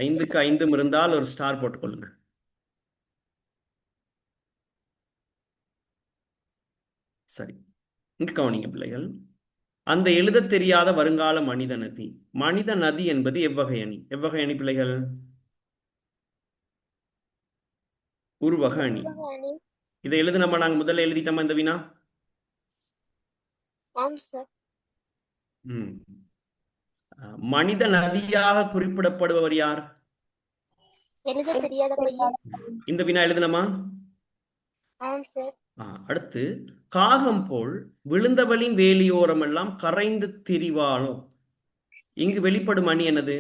5க்கு 5 இருந்தால் ஒரு ஸ்டார் போட்டுக்கொள்ளுங்க. சரி, இங்க கவனிங்க பிள்ளைகள். அந்த எழுதத் தெரியாத வருங்கால மனித நதி. மனித நதி என்பது எவ்வகை அணி? எவ்வகை அணி பிள்ளைகள்? உருவக அணி. உருவக அணி. இதை எழுதுனோமா? நாங்க முதல்ல எழுதிட்டோமா இந்த வினா? ஆம் சார். ம். மனித நதியாக குறிப்பிடப்படுபவர் யார்? எழுத தெரியாத பையன். இந்த வினா எழுதுனோமா? ஆம் சார். அடுத்து, காகம் போல் விழுந்தவளின் வேலியோரம் எல்லாம் கரைந்து திரிவானோ. இங்கு வெளிப்படும் அணி என்னது?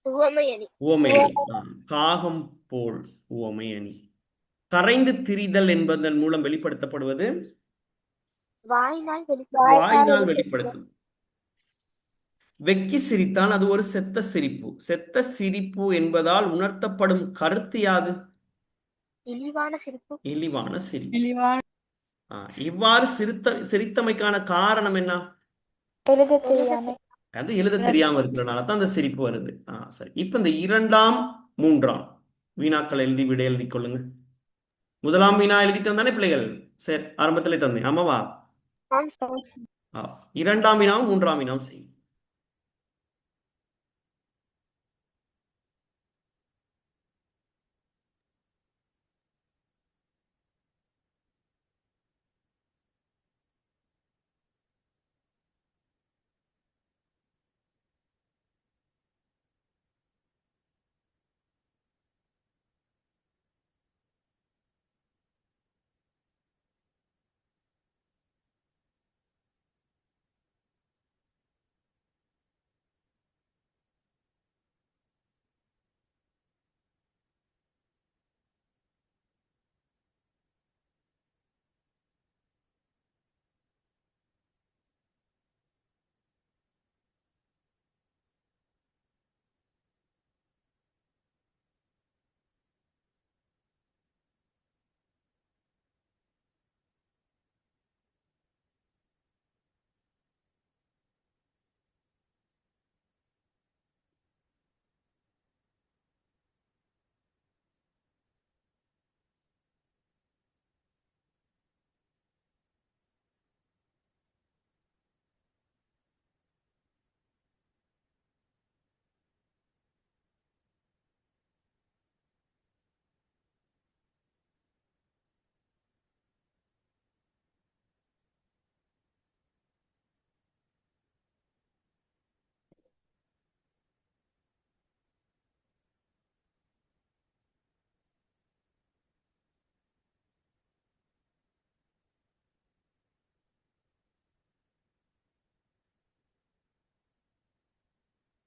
உவமை அணி. உவமை அணி. காகம் போல் உவமை அணி. கரைந்து திரிதல் என்பதன் மூலம் வெளிப்படுத்தப்படுவது வாயினால் வாயினால் வெளிப்படுத்தும். வெக்கி சிரித்தான், அது ஒரு செத்த சிரிப்பு. செத்த சிரிப்பு என்பதால் உணர்த்தப்படும் கருத்து யாது? இழிவான சிரிப்பு. இழிவான சிரிப்பு. இழிவான இவ்வாறு சிரித்தமைக்கான காரணம் என்ன? எழுத தெரியாமை. அது எழுத தெரியாம இருக்கிறனால தான் அந்த சிரிப்பு வருது. சரி, இப்ப இந்த 2ஆம் 3ஆம் வினாக்கள் எழுதி விட எழுதி கொள்ளுங்க. முதலாம் வினா எழுதிட்டு வந்தானே பிள்ளைகள்? சரி, ஆரம்பத்திலே தந்தேன் ஆமாவா? ஆம் சார். 2ஆம் வினாவும் 3ஆம் வினாவும் செய்யும்.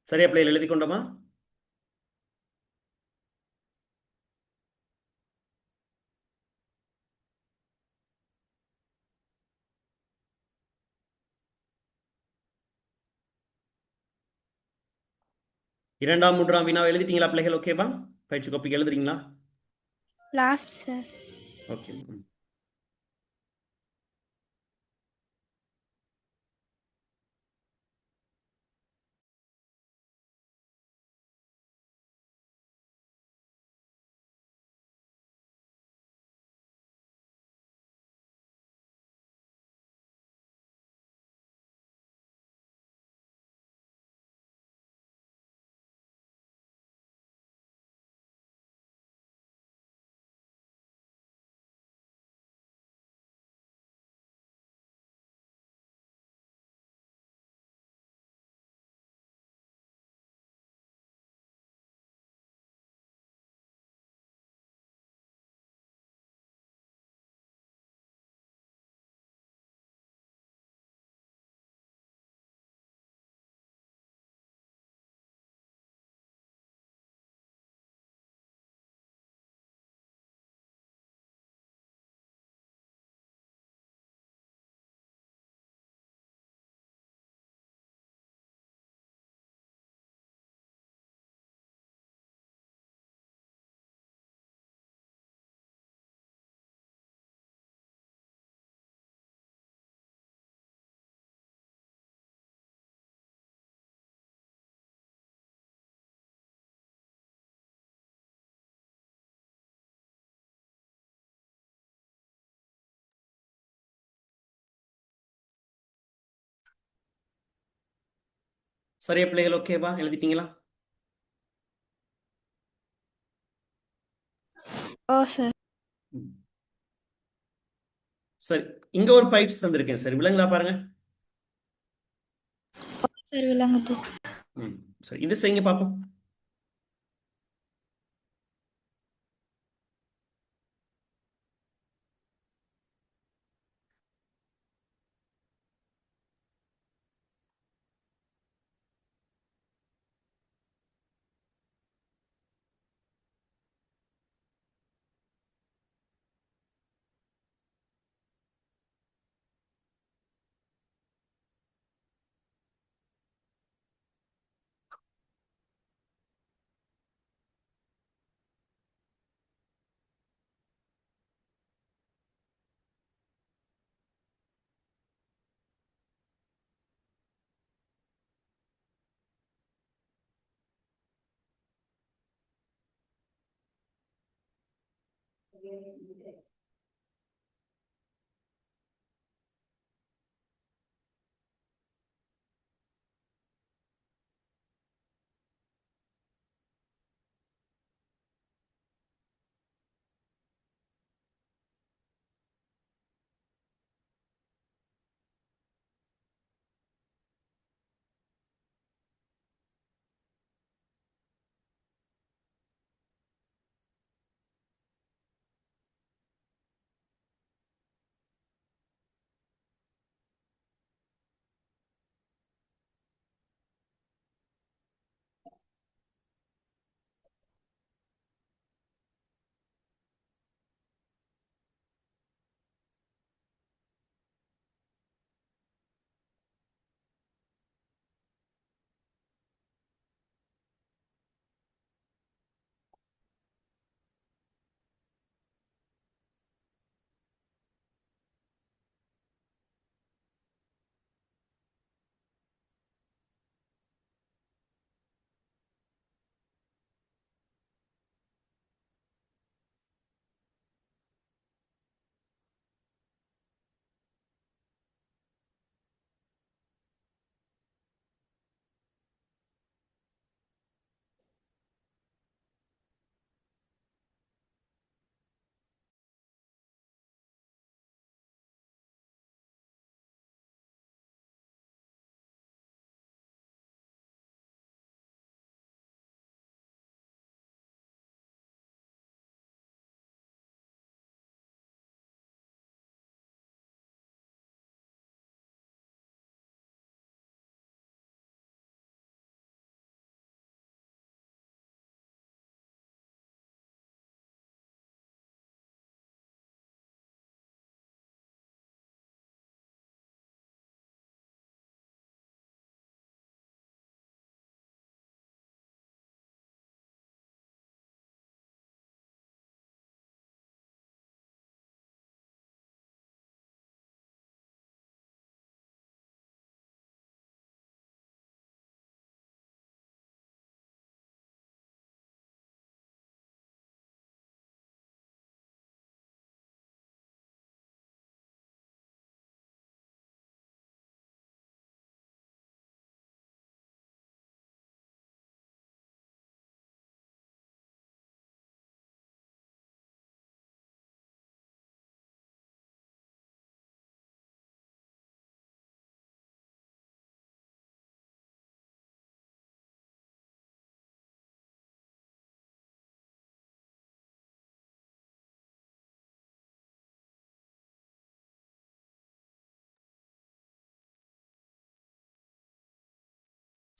சரியா பிள்ளைகள் எழுதி கொண்டோமா? இரண்டாம் 3ஆம் வினா எழுதிட்டீங்களா பிள்ளைகள்? ஓகேவா? பயிற்சி கோப்பிக்கு எழுதுறீங்களா? Last sir. ஓகே. சரியா பிள்ளைகள்? ஓகேவா? எழுதிட்டீங்களா? ஓ சார். ம். சரி, இங்க ஒரு பயிற்சி தந்திருக்கேன். சரி, விலங்குதா பாருங்க. சார் விளங்குது. ம். சரி, இது செய்யுங்க பார்ப்போம்.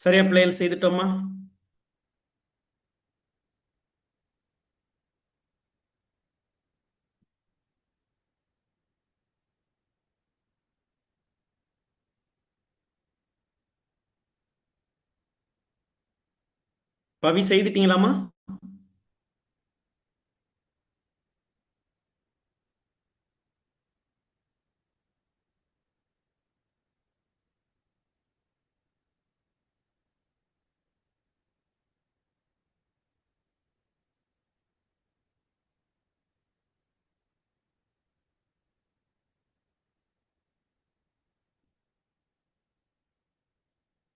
சரியா பிள்ளைகள்? செய்துட்டோமா? பவி செய்துட்டீங்களாமா?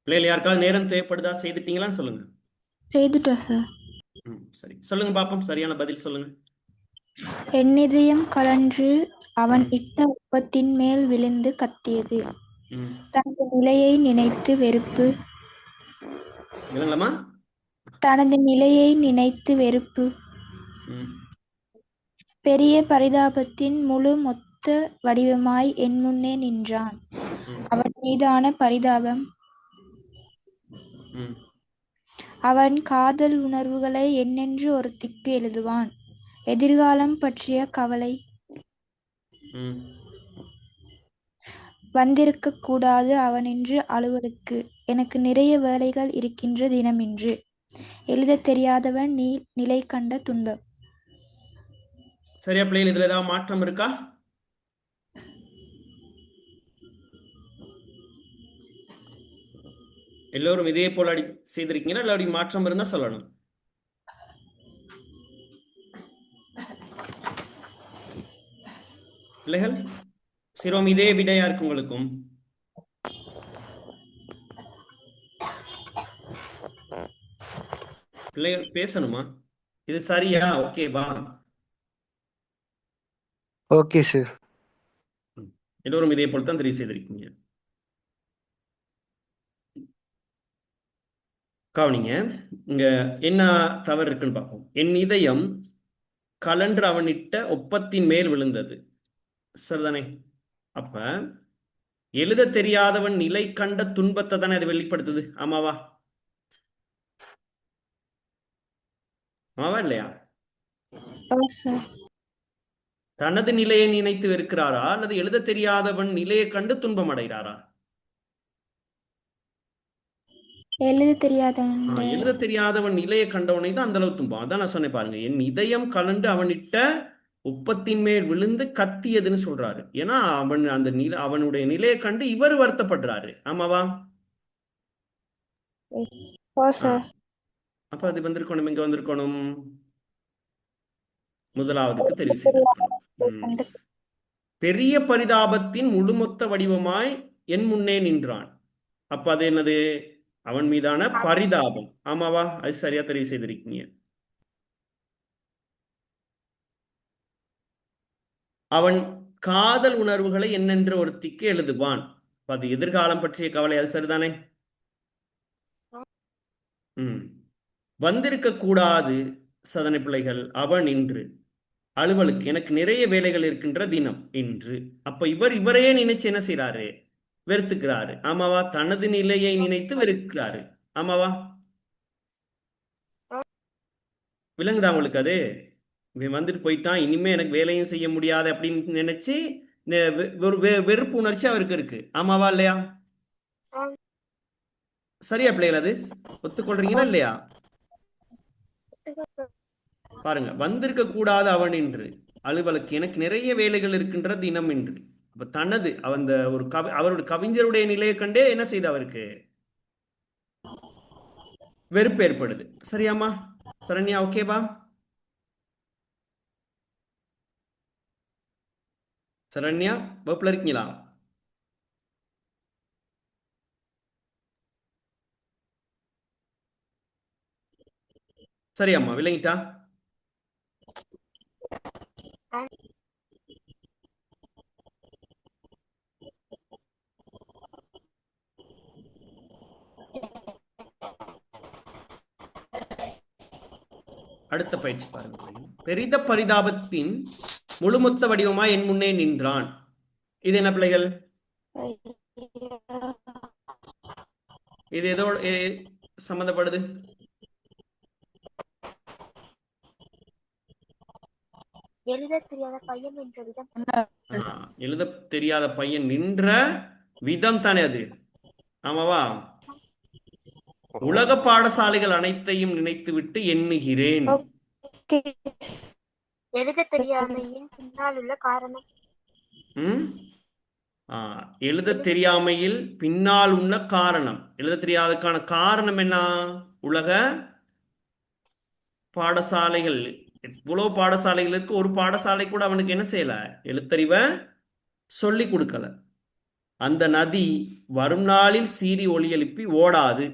பிள்ளைகள் யாருக்காவது நேரம் தேவைப்படுதா, செய்துட்டீங்களான்னு சொல்லுங்க. செய்துட்டோம் சார். சரி, சொல்லுங்க பாப்போம், சரியான பதில் சொல்லுங்க. என் இதயம் கலன்று அவன் ம், இட்ட உப்பத்தின் மேல் விழுந்து கத்தியது. ம். தனது நிலையை நினைத்து வெறுப்பு விளங்கலாமா? தனது நிலையை நினைத்து வெறுப்பு ம், பெரிய பரிதாபத்தின் முழு மொத்த வடிவமாய் என் முன்னே நின்றான். ம், அவன் மீதான பரிதாபம், ம், அவன் காதல் உணர்வுகளை என்னென்று ஒரு திக்கு எழுதுவான். எதிர்காலம் பற்றிய கவலை ம். வந்திருக்கக் கூடாது அவனின்று அலுவலுக்கு. எனக்கு நிறைய வேலைகள் இருக்கின்ற தினமின்று. எழுதத் தெரியாதவன் நிலை கண்ட துன்பம். சரியா பிள்ளைகள், இதுல ஏதாவது மாற்றம் இருக்கா? எல்லோரும் இதே போல செய்திருக்கீங்களா, இல்ல அப்படி மாற்றம் இருந்தா சொல்லணும். பிள்ளைகள், சிரோம் இதே விடையா இருக்கு உங்களுக்கும்? பிள்ளைகள் பேசணுமா? இது சரியா? ஓகேவா? Okay, sir. எல்லோரும் இதே போல் தான் தெரிவு செய்திருக்கீங்க. கவனிங்க, இங்க என்ன தவறு இருக்குன்னு பார்ப்போம். என் இதயம் கலன்று அவனிட்ட ஒப்பத்தின் மேல் விழுந்தது. சரிதானே? அப்ப எழுத தெரியாதவன் நிலை கண்ட துன்பத்தை தானே அது வெளிப்படுத்துது. ஆமாவா? ஆமாவா இல்லையா? ஓ சார். தனது நிலையை நினைத்து வெறுக்கிறாரா, அல்லது எழுத தெரியாதவன் நிலையை கண்டு துன்பம் அடைகிறாரா? எழுத தெரியாதவன் எழுத தெரியாதவன் நிலையை கண்டவனை தான் அந்த அளவு துன்பம். அதான் நான் சொன்னேன் பாருங்க, என் இதயம் கலண்டு அவனிட்ட உப்பத்தின் மேல் விழுந்து கத்தியதுன்னு சொல்றாரு. ஏன்னா அவன் அந்த அவனுடைய நிலையை கண்டு இவர் வருத்தப்படுறாரு. ஆமாவா? ஓ சார். அப்ப அது வந்திருக்கணும், எங்க வந்திருக்கணும்? முதலாவதுக்கு தெரிவு செய்திருக்கணும். பெரிய பரிதாபத்தின் முழுமொத்த வடிவமாய் என் முன்னே நின்றான். அப்ப அது என்னது? அவன் மீதான பரிதாபம். ஆமாவா? அது சரியா தெரிவு செய்திருக்கீங்க. அவன் காதல் உணர்வுகளை என்னென்று ஒருத்திக்கு எழுதுவான். அது எதிர்காலம் பற்றிய கவலை. அது சரிதானே? வந்திருக்க கூடாது சதனை பிள்ளைகள் அவன் இன்று அலுவலுக்கு, எனக்கு நிறைய வேலைகள் இருக்கின்ற தினம் இன்று. அப்ப இவரையே நினைச்சு என்ன செய்யறாரு? வெறுத்துக்கிறாரு. ஆமாவா? தனது நிலையை நினைத்து வெறுக்கிறாரு. ஆமாவா? விளங்குதா உங்களுக்கு? அது வந்துட்டு போயிட்டான், இனிமே எனக்கு வேலையும் செய்ய முடியாது அப்படின்னு நினைச்சு ஒரு வெறுப்பு உணர்ச்சி அவருக்கு இருக்கு. ஆமாவா இல்லையா? சரியா பிள்ளைகள்? அது ஒத்துக்கொள்றீங்களா இல்லையா? பாருங்க, வந்திருக்க கூடாது அவன் என்று அலுவலுக்கு, எனக்கு நிறைய வேலைகள் இருக்கின்ற தினம் என்று. அப்ப தனது அந்த ஒரு அவருடைய கவிஞருடைய நிலையை கண்டே என்ன செய்த அவருக்கு வெறுப்பு ஏற்படுது. சரியாமா சரண்யா? ஓகேவா? சரண்யா வகுப்புல இருக்கீங்களா? சரியாம்மா, விளங்கிட்டா? அடுத்த பயிற்சி பாருங்க. பெரித பரிதாபத்தின் முழுமொத்த வடிவமாய் என் முன்னே நின்றான். இது என்ன பிள்ளைகள்? இது எதோட சம்பந்தப்படுது? எழுத தெரியாத பையன் என்ற விதம். எழுத தெரியாத பையன் நின்ற விதம் தானே அது. ஆமாவா? உலக பாடசாலைகள் அனைத்தையும் நினைத்துவிட்டு எண்ணுகிறேன். எழுத தெரியாமையின் பின்னால் உள்ள காரணம். எழுத தெரியாமையில் பின்னால் உள்ள காரணம். எழுத தெரியாததுக்கான காரணம் என்ன? உலக பாடசாலைகள். எவ்வளவு பாடசாலைகள் இருக்கு, ஒரு பாடசாலை கூட அவனுக்கு என்ன செய்யல? எழுத்தறிவை சொல்லி கொடுக்கல. அந்த நதி வரும் நாளில் சீறி ஒலி எழுப்பி ஓடாது.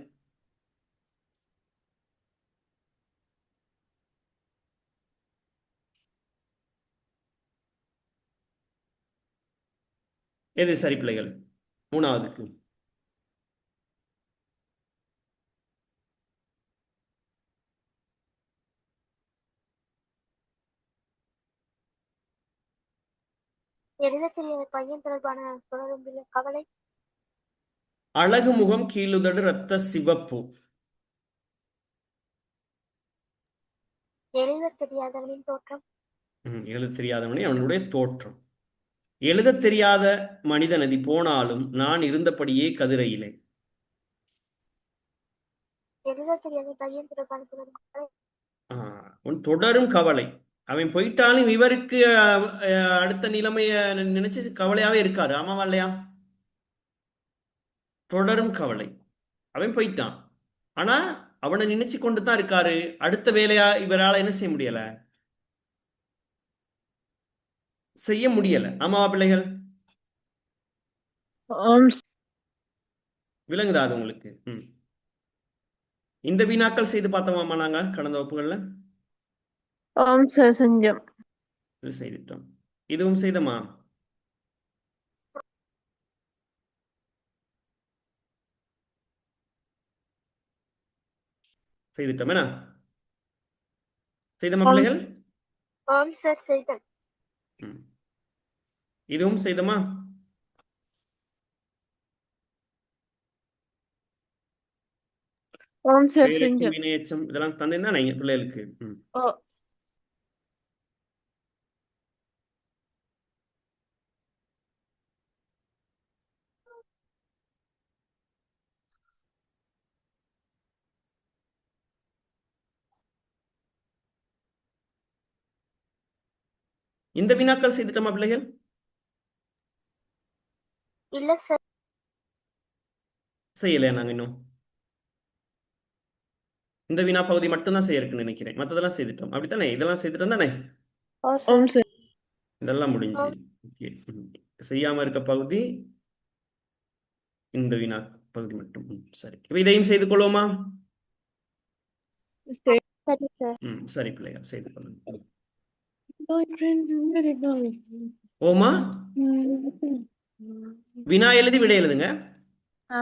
எது சரி பிள்ளைகள்? மூணாவதுக்கு எழுதத் தெரியாத பையன் தொடர்பான தொடரும் கவலை. அழகு முகம் கீழுதடு இரத்த சிவப்பு. எழுதத் தெரியாதவனின் தோற்றம். எழுத தெரியாதவனே அவனுடைய தோற்றம். எழுதத் தெரியாத மனிதன் அது போனாலும் நான் இருந்தபடியே கதிரையிலே. எழுதத் தெரியாத பையன் தொடர்பான தொடரும் கவலை. உன் தொடரும் கவலை. அவன் போயிட்டாலும் இவருக்கு அடுத்த நிலைமைய நினைச்சு கவலையாவே இருக்காரு. ஆமாவா இல்லையா? தொடரும் கவலை. அவன் போயிட்டான், ஆனா அவனை நினைச்சு கொண்டு தான் இருக்காரு. அடுத்த வேலையா இவரால என்ன செய்ய முடியல, செய்ய முடியல. ஆமாவா பிள்ளைகள்? ஆம் விளங்குதா அது உங்களுக்கு? இந்த வினாக்கள் செய்து பார்த்தோமாமா நாங்க கடந்த வகுப்புகள்ல? ஆம் சார் செஞ்சோம். இது செய்துட்டோம். இதுவும் செய்தமா? செய்துட்டோம் என்ன? செய்தமா ஆம். பிள்ளைகள்? ஆம் சார் செய்தேன். இதுவும் செய்தமா? ஆம் சார் பெயரெச்சம் செஞ்சோம். வினையெச்சம் இதெல்லாம் தந்தேன் நீங்க பிள்ளைகளுக்கு. ஓ இந்த வினாக்கள் செய்துட்டோமா பிள்ளைகள்? இல்ல சார். செய்யலையா நாங்க இன்னும்? இந்த வினா பகுதி மட்டும்தான் செய்ய இருக்குன்னு நினைக்கிறேன். மற்றதெல்லாம் செய்துட்டோம் அப்படித்தானே? இதெல்லாம் செய்துட்டோம் தானே? ஓ ஆம் சார். சார். இதெல்லாம் முடிஞ்சு. ஓகே. செய்யாம இருக்க பகுதி இந்த வினா பகுதி மட்டும். சரி, இப்ப இதையும் செய்து கொள்வோமா? சரி. சரி சார். சரி பிள்ளைகள், செய்து கொள்ளுங்க. Boyfriend. ஓமா, வினா எழுதி விடை எழுதுங்க. ஆ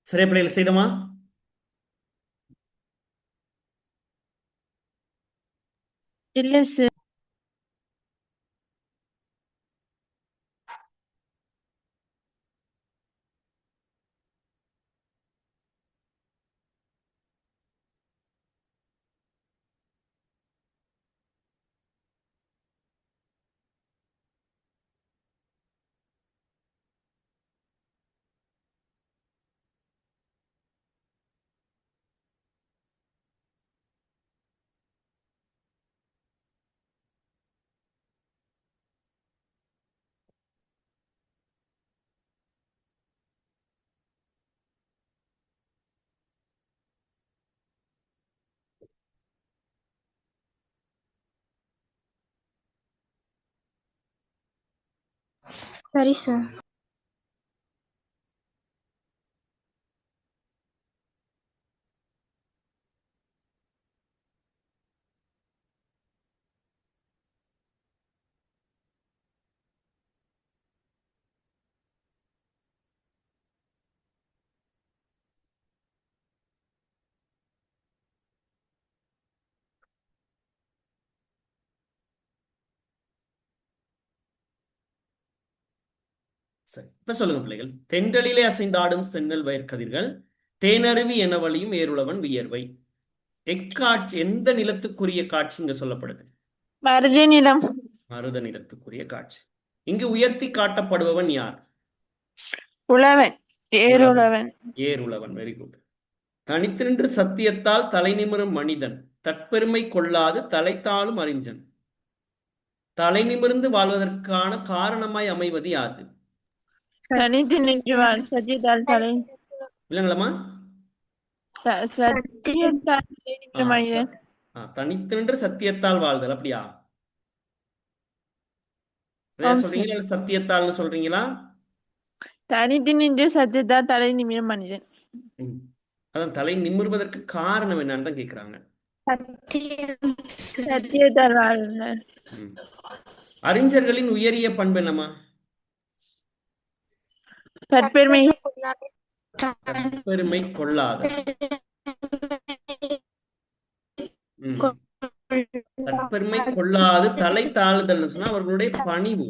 சரியா பிள்ளைகள் செய்தோமா? இல்ல சார். சரி சார். சரி, இப்ப சொல்லுங்க பிள்ளைகள். தென்றலிலே அசைந்தாடும் சென்னல் வயற்கதிர்கள் தேனருவி என வழியும் ஏருளவன் வியர்வை. எக்காட்சி எந்த நிலத்துக்குரிய காட்சி இங்க சொல்லப்படுது? மருத நிலம். மருத நிலத்துக்குரிய காட்சி. இங்கு உயர்த்தி காட்டப்படுபவன் யார்? உழவன். ஏருழவன். ஏருளவன். Very good. தனித்து நின்று சத்தியத்தால் தலை நிமிரும் மனிதன் தற்பெருமை கொள்ளாது தலைத்தாலும் அறிஞன். தலை நிமிர்ந்து வாழ்வதற்கான காரணமாய் அமைவது யாது? தனித்து நின்றுவான் சத்தியத்தால் தலை. இல்லைங்களா? சத்தியத்தால் தலை நின்ற மனிதன். தனித்து நின்று சத்தியத்தால் வாழ்தல். அப்படியா? ஆம் சொல்றீங்களா சார். இல்ல சத்தியத்தால்னு சொல்றீங்களா? தனித்து நின்று சத்தியத்தால் தலை நிமிர மனிதன். ம். அதான் தலை நிமிர்வதற்கு காரணம் என்னன்னு தான் கேக்குறாங்க. சத்தியத்தால் வாழ்ந்தனர். ம். அறிஞர்களின் உயரிய பண்பு என்னமா? தற்பெருமை. கொள்ளாது. தற்பெருமை கொள்ளாத. ம். தற்பெருமை கொள்ளாது தலை தாழ்தல்னு சொன்னா அவர்களுடைய பணிவு.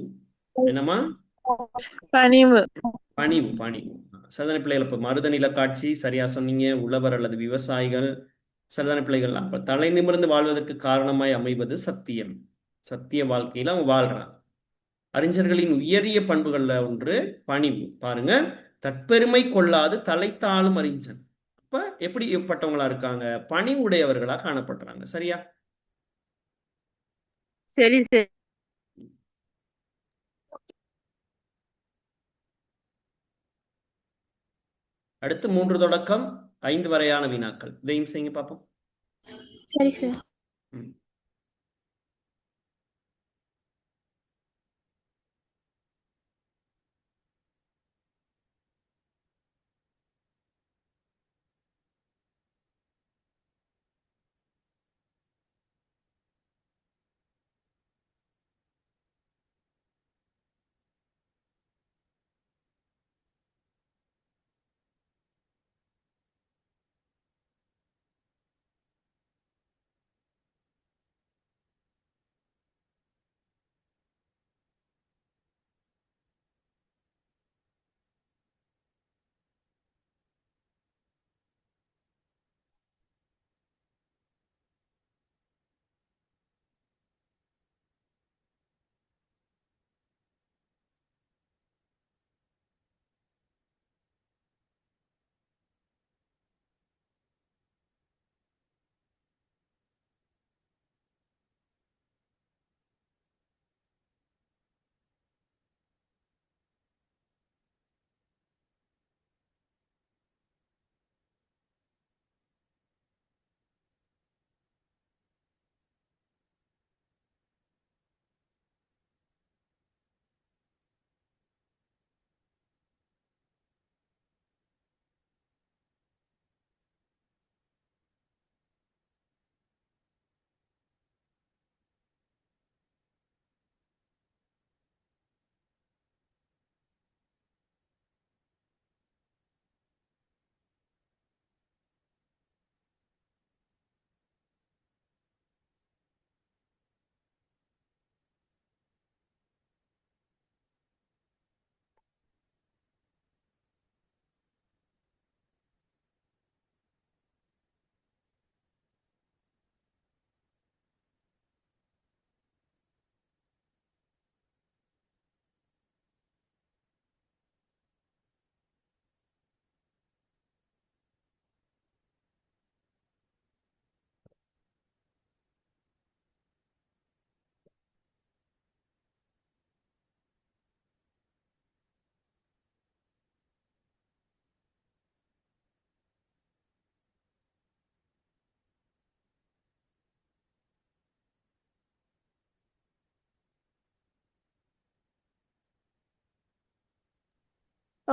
என்னமா? பணிவு. பணிவு. பணிவு. சதன பிள்ளைகள் இப்ப மருத நில காட்சி சரியா சொன்னீங்க. உழவர் அல்லது விவசாயிகள். சரிதான பிள்ளைகள். அப்ப தலை நிமிர்ந்து வாழ்வதற்கு காரணமாய் அமைவது சத்தியம். சத்திய வாழ்க்கையில அவங்க வாழ்றான். அறிஞர்களின் உயரிய பண்புகள்ல ஒன்று பணிவு. பாருங்க, தற்பெருமை கொள்ளாது தலைத்தாளும் அறிஞன். அப்ப எப்படிப்பட்டவங்களா இருக்காங்க? பணிவுடையவர்களா காணப்படுறாங்க. சரியா? சரி சரி. அடுத்து 3 தொடக்கம் 5 வரையான வினாக்கள். இதையும் செய்யுங்க பார்ப்போம். சரி சார். ம்.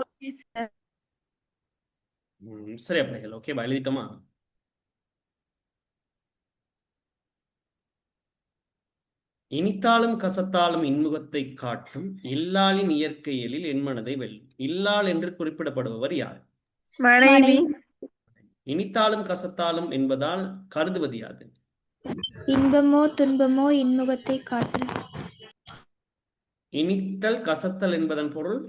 Okay sir. சரியா பிள்ளைகள்? ஓகேவா? எழுதிட்டோமா? இனித்தாலும் கசத்தாலும் இன்முகத்தை காட்டும் இல்லாளின் இயற்கையியலில் என் மனதை வெல்லும். இல்லாள் என்று குறிப்பிடப்படுபவர் யார்? மனைவி. இனித்தாலும் கசத்தாலும் என்பதால் கருதுவது யாது? இன்பமோ துன்பமோ இன்முகத்தை காட்டும். இனித்தல் கசத்தல் என்பதன் பொருள்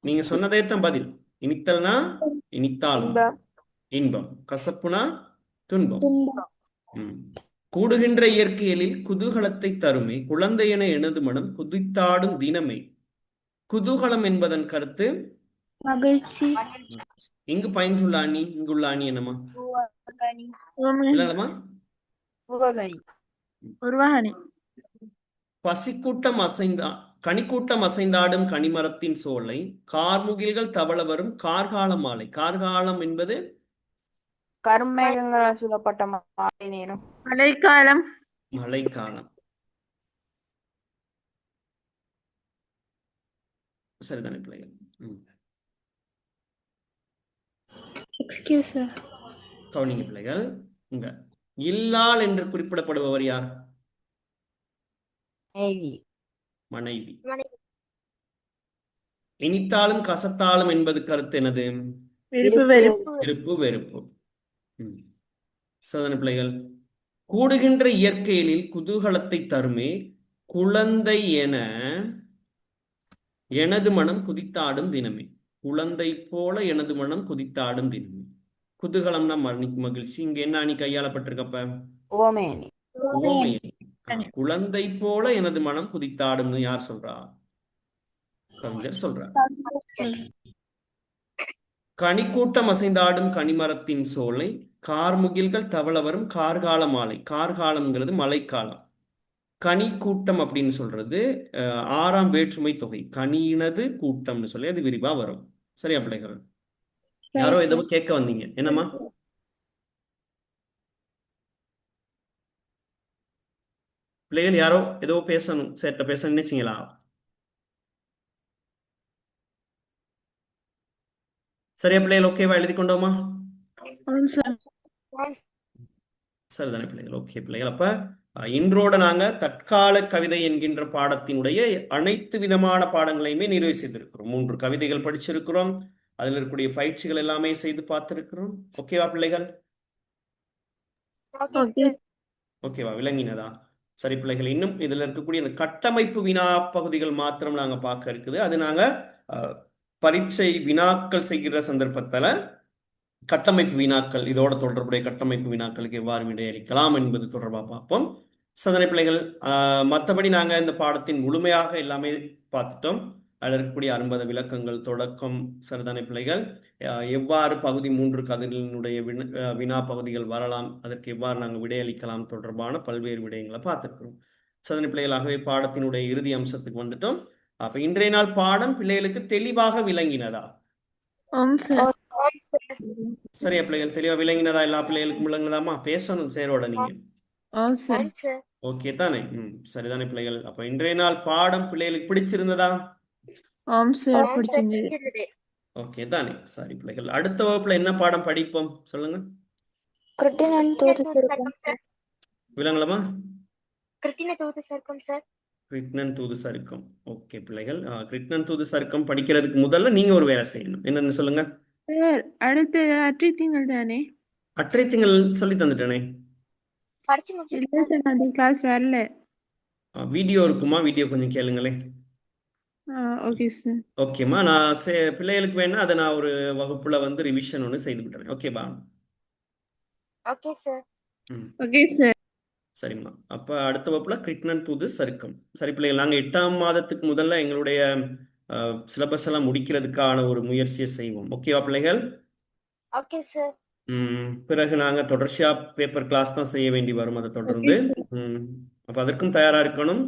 நீங்க சொன்னதே தான் பதில். இனித்தல்னா இனித்தாலும் இன்பம். இன்பம், கசப்புனா துன்பம். துன்பம். கூடுகின்ற இயற்கையிலில் குதூகலத்தை தருமே குழந்தையென எனது மனம் குதித்தாடும் தினமே. குதூகலம் என்பதன் கருத்து மகிழ்ச்சி. இங்கு பயின்றுள்ள அணி, இங்குள்ள அணி என்னமா உவகணி. இல்லமா? உவகணி. உருவகணி. பசிக்கூட்டம் கனிக்கூட்டம் அசைந்தாடும் கனிமரத்தின் சோலை கார்முகில்கள் தவள வரும் கார்கால மாலை. கார்காலம் என்பது கருமேகங்களால் சூழப்பட்ட மாலை நேரம். மழைக்காலம். மழைக்காலம். சரிதானே பிள்ளைகள்? Excuse sir. கவனிங்க பிள்ளைகள். இங்க இல்லாள் என்று குறிப்பிடப்படுபவர் யார்? மனைவி. மனைவி. இனித்தாலும் கசத்தாலும் என்பது கருத்து என்னது? விருப்பு வெறுப்பு. விருப்பு வெறுப்பு. சரிதானே பிள்ளைகள்? கூடுகின்ற இயற்கையிலில் குதூகலத்தை தருமே குழந்தை என எனது மனம் குதித்தாடும் தினமே. குழந்தை போல எனது மனம் குதித்தாடும் தினமே. குதூகலம்னா மகிழ்ச்சி. இங்க என்ன அணி கையாளப்பட்டிருக்கப்ப? உவமை அணி. உவமை அணி. குழந்தை போல எனது மனம் குதித்தாடும்னு யார் சொல்றா? கவிஞர் சொல்றார். கனிக்கூட்டம் அசைந்தாடும் கனிமரத்தின் சோலை கார்முகில்கள் தவள வரும் கார்கால மாலை. கார்காலம்ங்கிறது மழைக்காலம். கனி கூட்டம் அப்படின்னு சொல்றது 6ஆம் வேற்றுமை தொகை. கனியினது கூட்டம்னு சொல்லி அது விரிவா வரும். சரியா பிள்ளைகள்? யாரோ ஏதோ கேட்க வந்தீங்க, என்னம்மா? பிள்ளைகள் யாரோ ஏதோ பேசணும், சேட்ட பேச நினைச்சீங்களா? சரியா பிள்ளைகள்? ஓகேவா? எழுதி கொண்டோமா? சரிதானே பிள்ளைகள்? ஓகே பிள்ளைகள். அப்ப இன்றோட நாங்க தற்கால கவிதை என்கின்ற பாடத்தினுடைய அனைத்து விதமான பாடங்களையுமே நிறைவு செய்திருக்கிறோம். 3 கவிதைகள் படிச்சிருக்கிறோம். அதில் இருக்கக்கூடிய பயிற்சிகள் எல்லாமே செய்து பார்த்திருக்கிறோம். ஓகேவா பிள்ளைகள்? ஓகேவா? விளங்கினதா? சரி பிள்ளைகள். இன்னும் இதுல இருக்கக்கூடிய இந்த கட்டமைப்பு வினா பகுதிகள் மாத்திரம் நாங்க பார்க்க இருக்குது. அது நாங்க பரீட்சை வினாக்கள் செய்கிற சந்தர்ப்பத்துல கட்டமைப்பு வினாக்கள், இதோட தொடர்புடைய கட்டமைப்பு வினாக்களுக்கு எவ்வாறு விடையளிக்கலாம் என்பது தொடர்பாக பார்ப்போம். சதனை பிள்ளைகள். மற்றபடி நாங்க இந்த பாடத்தின் முழுமையாக எல்லாமே பார்த்துட்டோம். அதில் இருக்கக்கூடிய 60 விளக்கங்கள் தொடக்கம். சரிதானே பிள்ளைகள்? எவ்வாறு பகுதி 3 கதிரினுடைய வினா பகுதிகள் வரலாம், அதற்கு எவ்வாறு நாங்கள் விடையளிக்கலாம் தொடர்பான பல்வேறு விடயங்களை பார்த்துருக்கிறோம். சதனை பிள்ளைகள். ஆகவே பாடத்தினுடைய இறுதி அம்சத்துக்கு வந்துட்டோம். அப்ப இன்றைய நாள் பாடம் பிள்ளைகளுக்கு தெளிவாக விளங்கினதா? சரியா பிள்ளைகள்? தெளிவா விளங்கினதா? எல்லா பிள்ளைகளுக்கும் விளங்குதாமா? பேசணும் சேரோட நீங்க. ஓகே தானே? சரிதானே பிள்ளைகள்? அப்ப இன்றைய நாள் பாடம் பிள்ளைகளுக்கு பிடிச்சிருந்ததா? ஓகே தானே? சரி பிள்ளைகள். அடுத்த வகுப்புல என்ன பாடம் படிப்போம் சொல்லுங்க. விளங்கலாமா? கிருட்ணன் தூது சருக்கம். ஓகே பிள்ளைகள். கிருட்ணன் தூது சருக்கம் படிக்கிறதுக்கு முதல்ல நீங்க ஒரு வேலை செய்யணும். என்னன்னு சொல்லுங்க. அடுத்து அற்றை திங்கள் தானே? அற்றை திங்கள் சொல்லி தந்துட்டேனே. கிளாஸ் வரல. வீடியோ இருக்குமா? வீடியோ கொஞ்சம் கேளுங்களே. Okay sir. ஓகேம்மா. நான் பிள்ளைகளுக்கு வேணா அதை நான் ஒரு வகுப்புல வந்து ரிவிஷன் ஒன்று செய்து விட்டுறேன். ஓகேவா? Okay sir. Okay sir. சரிம்மா. அப்ப அடுத்த வகுப்புல கிருட்ணன் தூது சருக்கம். சரி பிள்ளைகள். நாங்க 8ஆம் மாதத்துக்கு முதல்ல எங்களுடைய சிலபஸ் எல்லாம் முடிக்கிறதுக்கான ஒரு முயற்சியை செய்வோம். ஓகேவா பிள்ளைகள்? Okay sir. பிறகு நாங்க தொடர்ச்சியா பேப்பர் கிளாஸ் தான் செய்ய வேண்டி வரும் அதை தொடர்ந்து. அப்ப அதற்கும் தயாரா இருக்கணும்.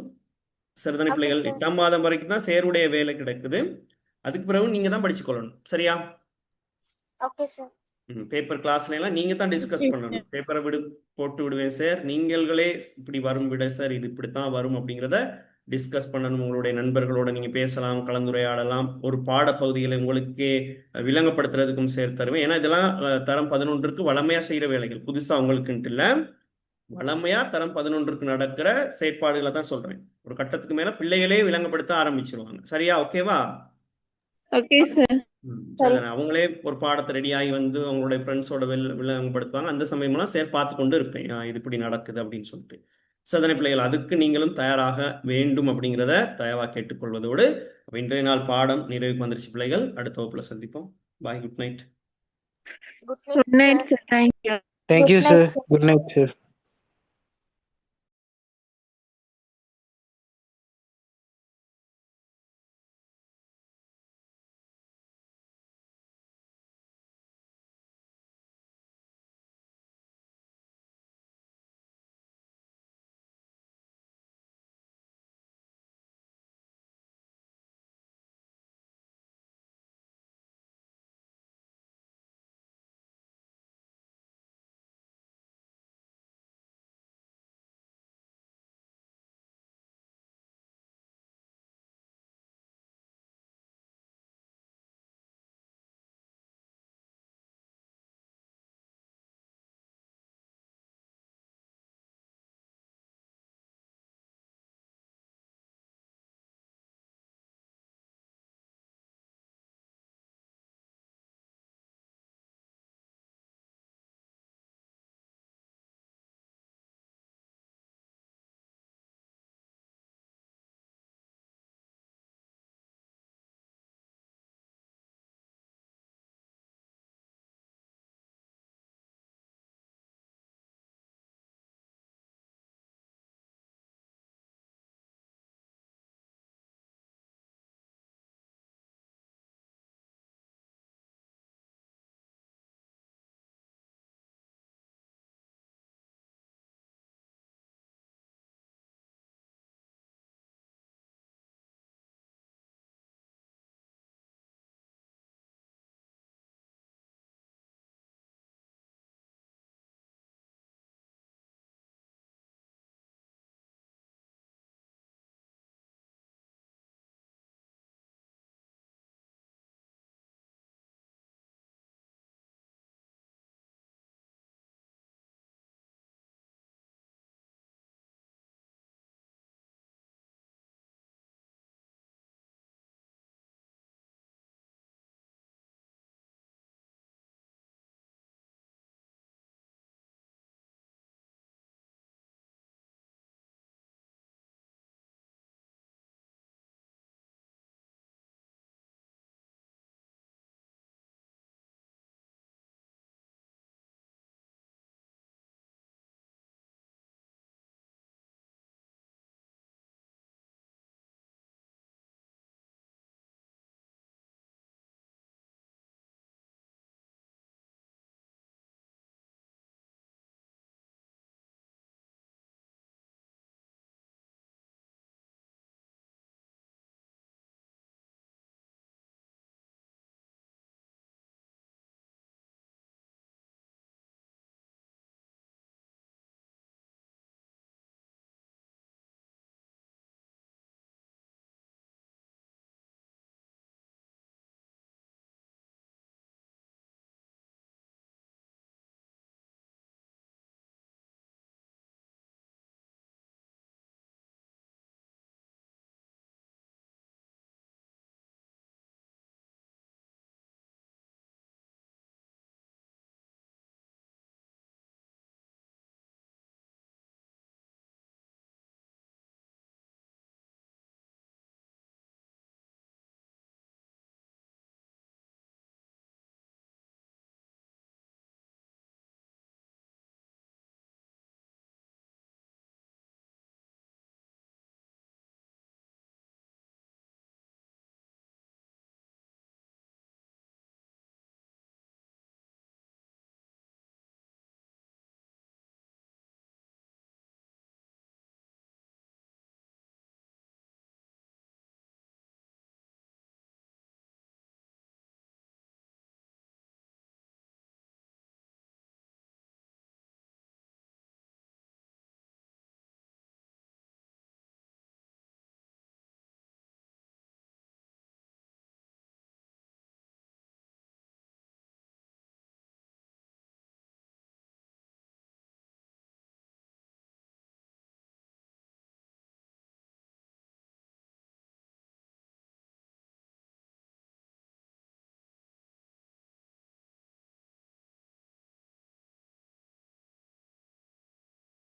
சரிதானே பிள்ளைகள்? 8ஆம் மாதம் வரைக்கும் தான் சேருடைய வேலை கிடைக்குது. அதுக்கு பிறகு நீங்க தான் படிச்சுக்கொள்ளணும். சரியா? Okay sir. பேப்பர் கிளாஸ்ல எல்லாம் நீங்க தான் டிஸ்கஸ் பண்ணணும். பேப்பரை போட்டு விடுவேன் சார், நீங்களே இப்படி வரும் விட சார், இது இப்படித்தான் வரும் அப்படிங்கிறத டிஸ்கஸ் பண்ணணும். உங்களுடைய நண்பர்களோட நீங்க பேசலாம், கலந்துரையாடலாம். ஒரு பாடப்பகுதிகளை உங்களுக்கு விளங்கப்படுத்துறதுக்கும் சேர்த்து தருவேன். ஏன்னா இதெல்லாம் தரம் 11க்கு வளமையா செய்யற வேலைகள், புதுசா உங்களுக்குன்ட்டு இல்ல. வளமையா தரம் 11க்கு நடக்கிற செயற்பாடுகளை தான் சொல்றேன். ஒரு கட்டத்துக்கு மேல பிள்ளைகளே விளங்கப்படுத்த ஆரம்பிச்சிருவாங்க. சரியா? ஓகேவா? Okay sir. சரி, அவங்களே ஒரு பாடத்தை ரெடி ஆகி வந்து அவங்களுடைய ஃப்ரெண்ட்ஸோட விளங்கப்படுத்துவாங்க. அந்த சமயமெல்லாம் சேர் பார்த்து கொண்டு இருப்பேன், இது இப்படி நடக்குது அப்படின்னு சொல்லிட்டு. சதனை பிள்ளைகள், அதுக்கு நீங்களும் தயாராக வேண்டும் அப்படிங்கிறத தயவா கேட்டுக்கொள்வதோடு இன்றைய நாள் பாடம் நிறைவுக்கு வந்துருச்சு பிள்ளைகள். அடுத்த வகுப்புல சந்திப்போம். Bye, good night. Good good night night sir. Thank you. Thank you, Good sir. night, sir. Good night, sir.